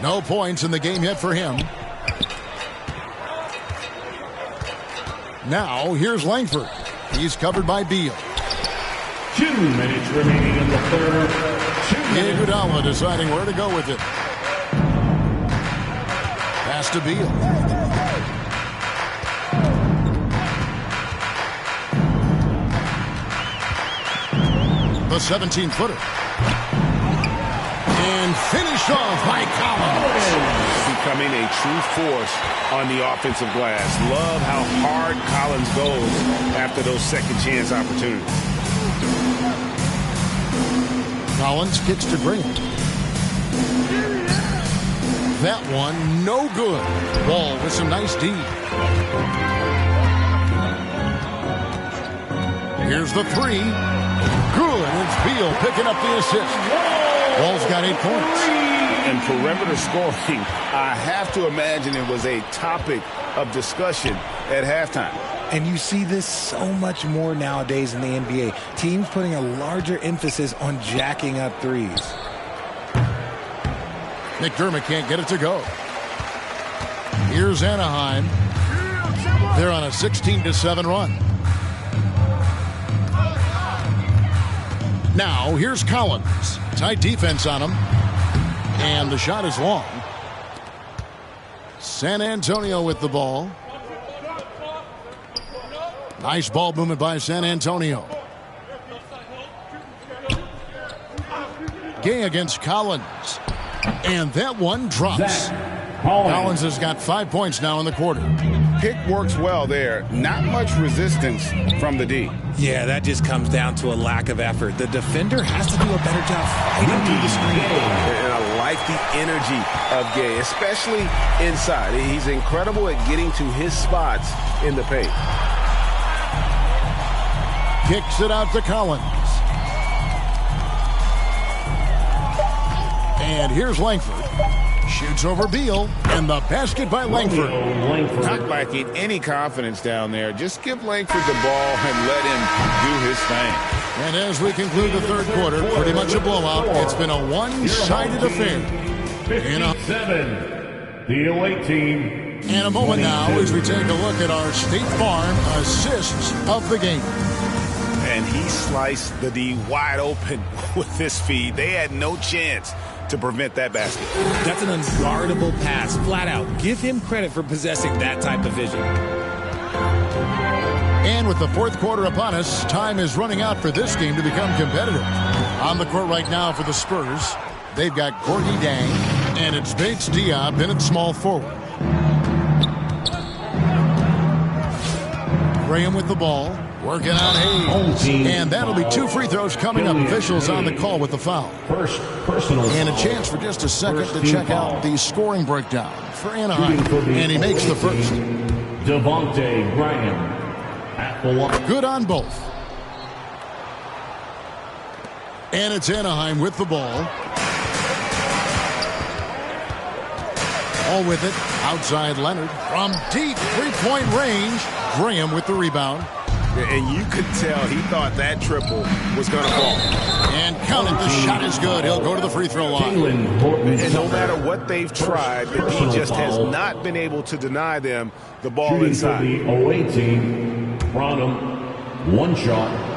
No points in the game yet for him. Now here's Langford. He's covered by Beal. 2 minutes remaining in the third. Iguodala deciding where to go with it. Pass to Beal. The 17-footer. And finished off by Collins. Becoming a true force on the offensive glass. Love how hard Collins goes after those second chance opportunities. Collins kicks to Graham. That one no good. Wall with some nice D. Here's the 3. Good. It's Beal picking up the assist. Wall's got 8 points. And perimeter scoring, I have to imagine it was a topic of discussion at halftime. And you see this so much more nowadays in the NBA. Teams putting a larger emphasis on jacking up threes. McDermott can't get it to go. Here's Anaheim. They're on a 16-7 run. Now, here's Collins. Tight defense on him. And the shot is long. San Antonio with the ball. Nice ball movement by San Antonio. Gay against Collins. And that one drops. Collins has got 5 points now in the quarter. Pick works well there. Not much resistance from the D. Yeah, that just comes down to a lack of effort. The defender has to do a better job fighting through the screen. And I like the energy of Gay, especially inside. He's incredible at getting to his spots in the paint. Kicks it out to Collins. And here's Langford. Shoots over Beal, and the basket by Langford. Not lacking any confidence down there. Just give Langford the ball and let him do his thing. And as we conclude the third quarter, pretty much a blowout. It's been a one-sided affair. 57, the away team. And a moment now as we take a look at our State Farm assists of the game. And he sliced the D wide open with this feed. They had no chance to prevent that basket. That's an unguardable pass, flat out. Give him credit for possessing that type of vision. And with the fourth quarter upon us, time is running out for this game to become competitive. On the court right now for the Spurs, they've got Gorgie Dang, and it's Bates Diop in at small forward. Graham with the ball, working on Hayes. And that'll be 2 free throws coming up. Officials on the call with the foul. And a chance for just a second to check out the scoring breakdown for Anaheim. And he makes the first. Devontae Graham at the line. Good on both. And it's Anaheim with the ball. All with it. Outside Leonard. From deep three-point range. Graham with the rebound. And you could tell he thought that triple was going to fall. And count it. The shot is good. He'll go to the free throw line. And no matter what they've tried, the D just has not been able to deny them the ball inside. For the away team, Branham, 1 shot.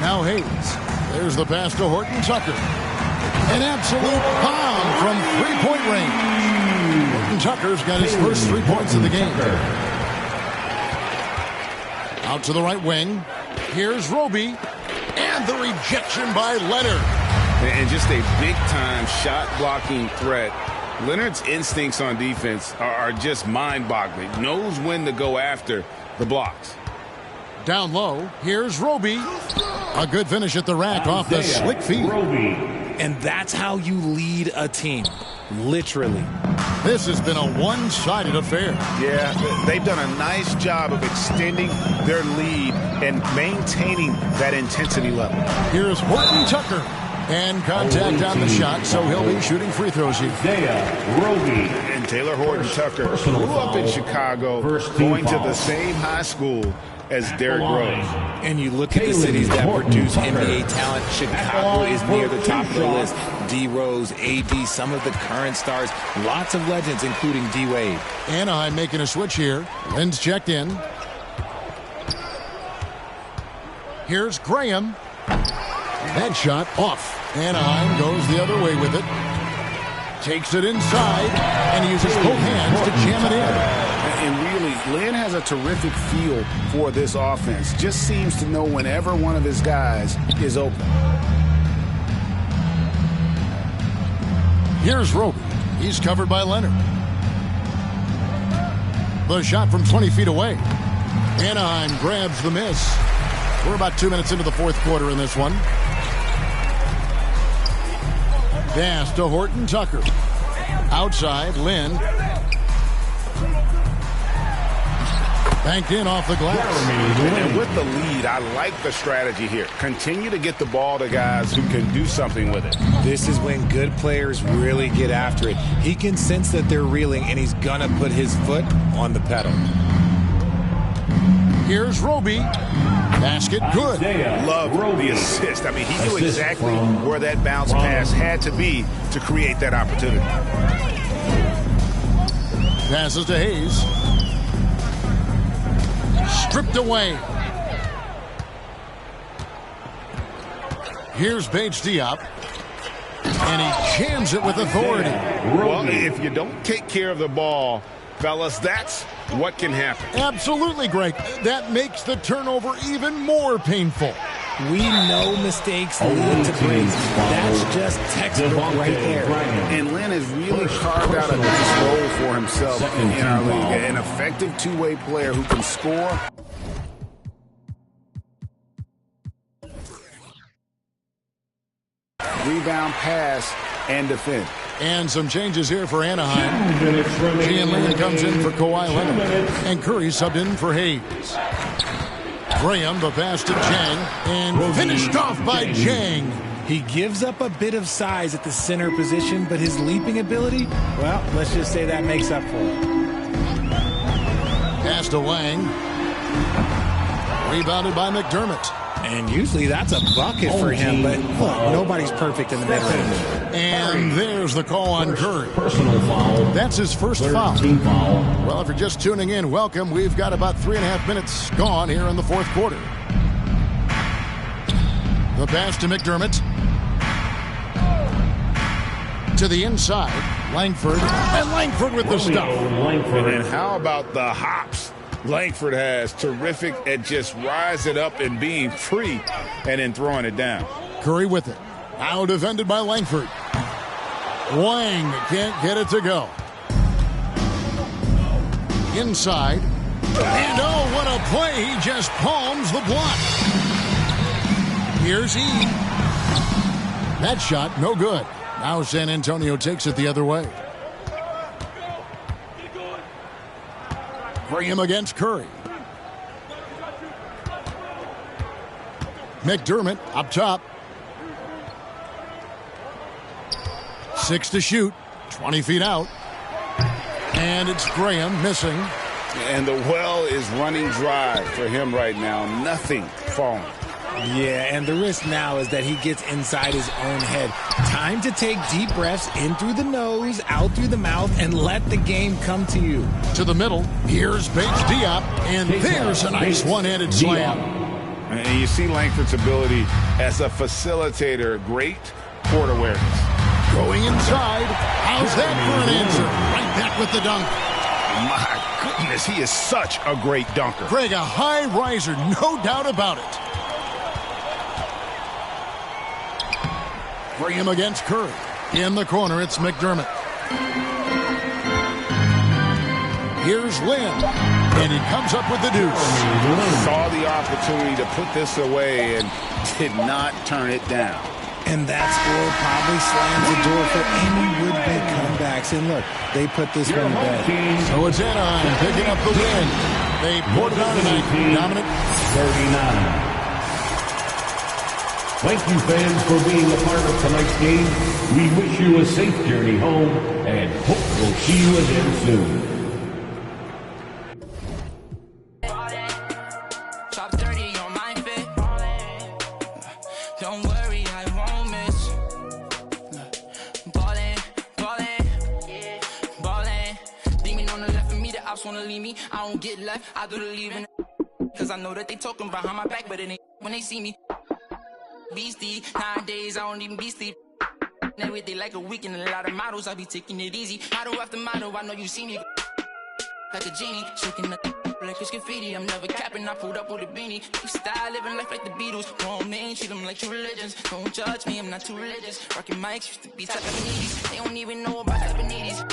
Now Hayes. There's the pass to Horton Tucker. An absolute bomb from three-point range. Horton Tucker's got his first 3 points of the game. Out to the right wing. Here's Roby. And the rejection by Leonard. And just a big-time shot-blocking threat. Leonard's instincts on defense are just mind-boggling. Knows when to go after the blocks. Down low, here's Roby. A good finish at the rack off the slick feed. And that's how you lead a team. Literally. This has been a one-sided affair. Yeah, they've done a nice job of extending their lead and maintaining that intensity level. Here's Horton Tucker. And contact on the shot, so he'll be shooting free throws here. And Taylor Horton Tucker grew up in Chicago, going to the same high school as Derrick Rose. And you look at the cities that produce NBA talent. Chicago is near the top of the list. D. Rose, AD, some of the current stars. Lots of legends, including D. Wade. Anaheim making a switch here. Lynn's checked in. Here's Graham. That shot off. Anaheim goes the other way with it. Takes it inside and uses both hands to jam it in. And really, Lynn has a terrific feel for this offense. Just seems to know whenever one of his guys is open. Here's Roby. He's covered by Leonard. The shot from 20 feet away. Anaheim grabs the miss. We're about 2 minutes into the fourth quarter in this one. Pass to Horton Tucker. Outside, Lynn. Banked in off the glass. And with the lead, I like the strategy here. Continue to get the ball to guys who can do something with it. This is when good players really get after it. He can sense that they're reeling, and he's going to put his foot on the pedal. Here's Roby. Basket good. Love the assist. I mean, he knew exactly where that bounce pass had to be to create that opportunity. Passes to Hayes. Stripped away. Here's Bates Diop. And he jams it with authority. Well, if you don't take care of the ball, fellas, that's what can happen. Absolutely, Greg. That makes the turnover even more painful. We know mistakes lead to breaks. That's just textbook right there. And Lynn has really carved out a nice role for himself in our league. An effective two-way player who can score. Rebound, pass, and defend. And some changes here for Anaheim. Gian Lynn comes in for Kawhi Leonard. And Curry subbed in for Hayes. Graham, the pass to Jang. And finished off by Jang. He gives up a bit of size at the center position, but his leaping ability, well, let's just say that makes up for it. Pass to Wang. Rebounded by McDermott. And usually that's a bucket for him, but look, nobody's perfect in the mid-range. And there's the call on Curry. Personal foul. That's his first foul. Team foul. Well, if you're just tuning in, welcome. We've got about 3.5 minutes gone here in the fourth quarter. The pass to McDermott. To the inside. Langford, and Langford with the stop. And how about the hops Langford has? Terrific at just rising up and being free and then throwing it down. Curry with it. Now defended by Langford. Wang can't get it to go. Inside. And oh, what a play. He just palms the block. Here's E. That shot, no good. Now San Antonio takes it the other way. Graham against Curry. McDermott up top. 6 to shoot. 20 feet out. And it's Graham missing. And the well is running dry for him right now. Nothing falling. Yeah, and the risk now is that he gets inside his own head. Time to take deep breaths in through the nose, out through the mouth, and let the game come to you. To the middle. Here's Bates Diop. And there's a nice one-handed slam. And you see Langford's ability as a facilitator. Great court awareness. Going inside. How's that for an answer? Right back with the dunk. My goodness, he is such a great dunker. Greg, a high riser, no doubt about it. Graham against Curry. In the corner, it's McDermott. Here's Lynn. And he comes up with the deuce. Saw the opportunity to put this away and did not turn it down. And that score probably slams the door for any would-be comebacks. And look, they put this one to bed. So it's Anaheim picking up the win. They poured it on tonight. Dominic. 39. Thank you, fans, for being a part of tonight's game. We wish you a safe journey home and hope we'll see you again soon. Top 30 on my fit. Don't worry, I won't miss. Ballin', ballin'. Demon on the left of me, the ops wanna leave me. I don't get left, I do the leaving. Cause I know that they talking behind my back, but it ain't when they see me. Beastie, 9 days, I don't even be sleep. Every day like a weekend, a lot of models, I be taking it easy. Model after model, I know you see me. Like a genie, shaking the like it's graffiti. I'm never capping, I pulled up with a beanie. Keep style, living life like the Beatles. Grown men, treat them like true religions. Don't judge me, I'm not too religious. Rocking mics, used to be type of needies. They don't even know about type of needies.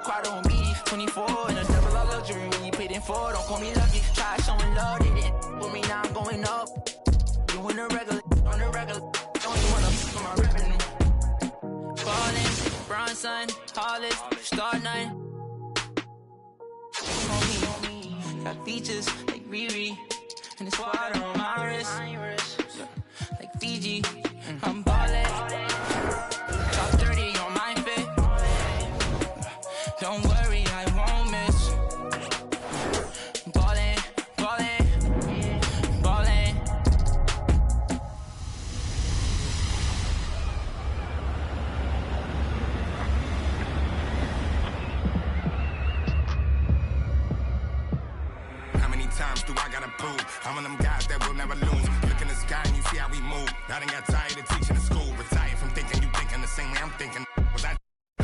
Quad on me, 24, and a double of luxury. When you paid in for, don't call me lucky. Try showing love, they didn't with me, now I'm going up. Doing a regular, on a regular. Don't even wanna for my revenue. Ballin', Bronson, Hollis, Star 9. Got features like Riri, and it's water on my wrist. Like Fiji, I'm ballin'. Top 30 on my fit. Don't worry, I won't miss. Ballin', ballin', ballin'. Times do I gotta prove? I'm one of them guys that will never lose. Look in the sky and you see how we move. I done got tired of teaching in school. Retired from thinking you thinking the same way I'm thinking. Was I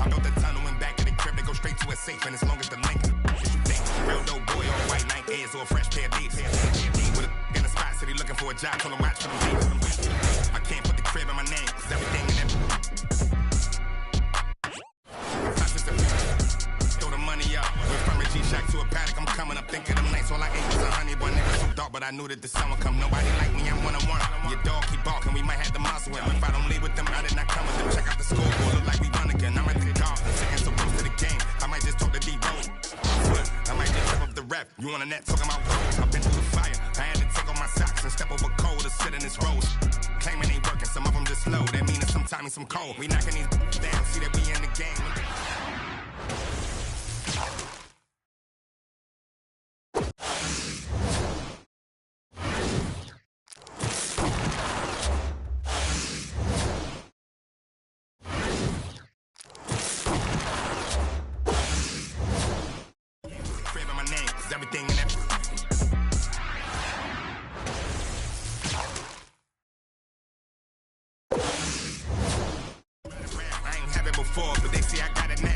built the tunnel and back in the crib to go straight to a safe. And as long as the link is you think. Real dope boy on white night airs or a fresh pair of beats. With a in the spot city looking for a job. Told him watch for them beats. I can't put the crib in my name. Cause everything in it. Throw the money up. Went from a G-Shack to a paddock. I'm coming up thinking them nights. All I ate was a honey bun. Never so dark, but I knew that the sun would come. Nobody like me, I'm one-on-one. Your dog keep barking, we might have to muscle him. If I don't leave with them, I did not come with them. Check out the scoreboard, look like we run again. I'm at the golf, sitting so close to the game. I might just talk to D-Rose. I might just trip up the ref. You on the net talking about goals. I've been through the fire. I had to take off my socks and step over cold to sit in this rose. Claiming ain't working, some of them just slow. That means sometimes some cold. We knocking these down, see that we in the game. Everything in that. I ain't have it before, but they see I got it now.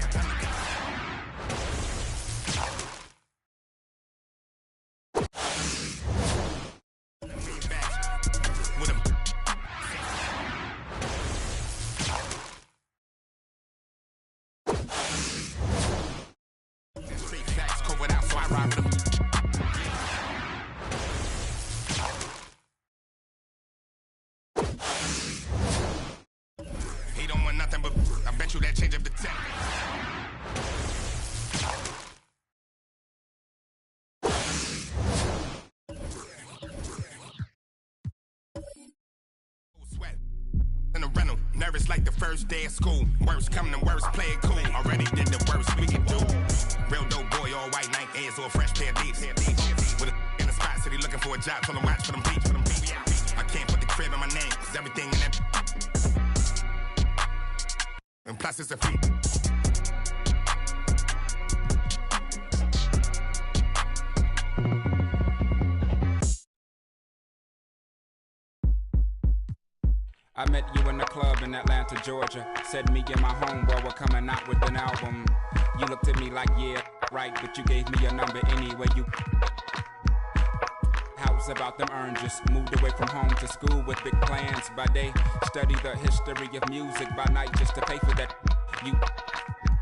ride with him. He don't want nothing but I bet you that change up the tech. Sweat in a rental, nervous like the first day of school. Worst come to worst, play it cool. Already did the worst we can do. Real dope boy, all white Nike Airs or a fresh pair of beats. With a in the spot, city looking for a job, told him watch for them beats. I can't put the crib in my name, cause everything in that. And plus it's a feat. I met you in the club in Atlanta, Georgia. Said me and my homeboy were coming out with an album. You looked at me like, yeah, right, but you gave me your number anyway. You house about them oranges. Moved away from home to school with big plans. By day, study the history of music. By night, just to pay for that. You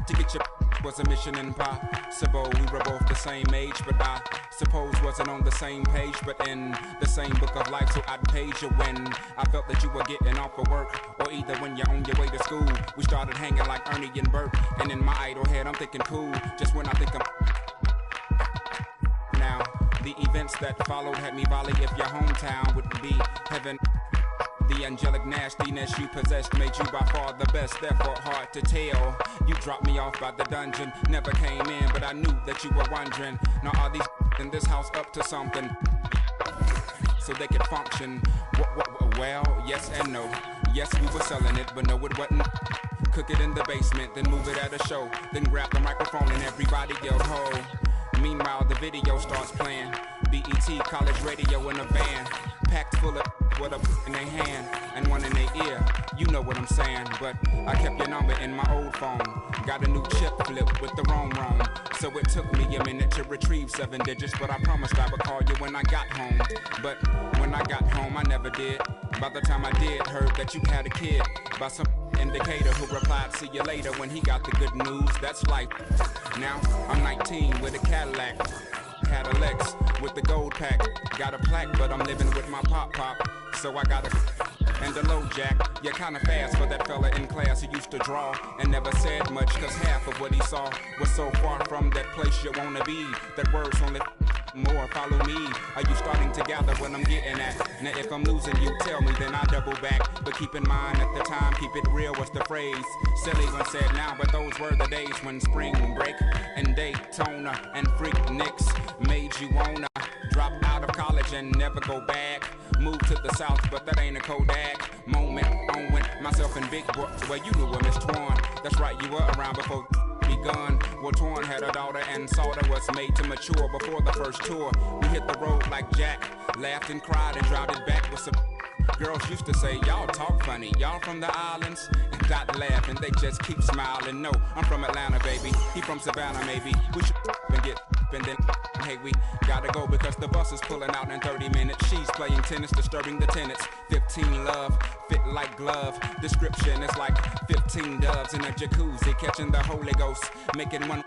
to get your was a mission impossible. We were both the same age, but I suppose wasn't on the same page, but in the same book of life. So I'd page you when I felt that you were getting off of work, or either when you're on your way to school. We started hanging like Ernie and Bert, and in my idle head I'm thinking cool. Just when I think I'm now, the events that followed had me volley if your hometown would be heaven. The angelic nastiness you possessed made you by far the best, therefore hard to tell. You dropped me off by the dungeon, never came in, but I knew that you were wondering, now are these in this house up to something? So they could function. Well, yes and no. Yes, we were selling it, but no, it wasn't. Cook it in the basement, then move it at a show, then grab the microphone and everybody yelled ho. Meanwhile, the video starts playing. BET, college radio in a van, packed full of with a in their hand and one in their ear. You know what I'm saying, but I kept your number in my old phone. Got a new chip flip with the wrong. So it took me a minute to retrieve 7 digits, but I promised I would call you when I got home. But when I got home, I never did. By the time I did, heard that you had a kid by some indicator who replied, see you later, when he got the good news. That's life. Now I'm 19 with a Cadillac. Had a Lex with the gold pack. Got a plaque, but I'm living with my pop. So I got a and a low jack. You're kinda fast for that fella in class who used to draw and never said much, cause half of what he saw was so far from that place you wanna be. That words only more follow me. Are you starting to gather what I'm getting at? Now if I'm losing you, tell me, then I double back. But keep in mind at the time, keep it real was the phrase. Silly when said now, but those were the days when spring break and Daytona and Freakniks made you wanna drop out of college and never go back. Move to the south, but that ain't a Kodak moment. On with myself and Big Boy, where you knew a Miss Twan. That's right, you were around before begun. Well, Twan had a daughter and Sauter was made to mature before the first tour. We hit the road like Jack, laughed and cried and dropped it back with some girls used to say, y'all talk funny, y'all from the islands? And got to laugh and they just keep smiling. No, I'm from Atlanta, baby. He from Savannah, maybe. We should and get and then hey, we gotta go because the bus is pulling out in 30 minutes. She's playing tennis, disturbing the tenants. 15 love, fit like glove. Description is like 15 doves in a jacuzzi, catching the Holy Ghost, making one.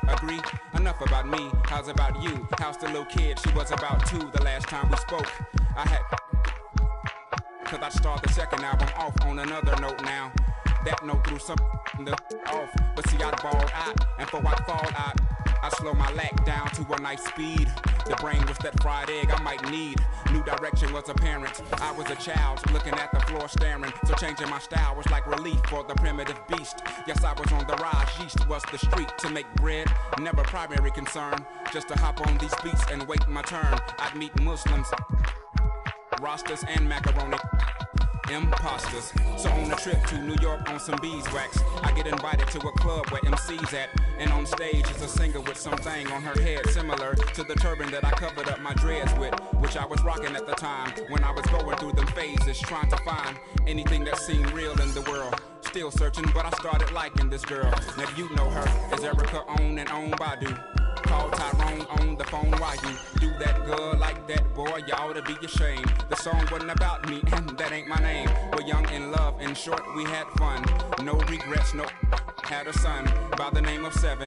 Agree? Enough about me, how's about you? How's the little kid? She was about 2 the last time we spoke. I had cause I'd start the second album off on another note now. That note threw some the off, but see I'd ball out, and for I fall out, I slow my lack down to a nice speed. The brain was that fried egg I might need. New direction was apparent. I was a child looking at the floor staring, so changing my style was like relief for the primitive beast. Yes, I was on the rise. Yeast was the street to make bread, never primary concern. Just to hop on these beats and wait my turn. I'd meet Muslims, Rastas and macaroni. Imposters. So on a trip to New York on some beeswax, I get invited to a club where MC's at, and on stage is a singer with something on her head similar to the turban that I covered up my dreads with, which I was rocking at the time when I was going through them phases, trying to find anything that seemed real in the world. Still searching, but I started liking this girl. Now you know her as Erica on and on Badu. Call Tyrone on the phone while you do that girl like that, boy, you ought to be ashamed. The song wasn't about me, and that ain't my name. We're young in love, in short, we had fun. No regrets, no, had a son by the name of 7.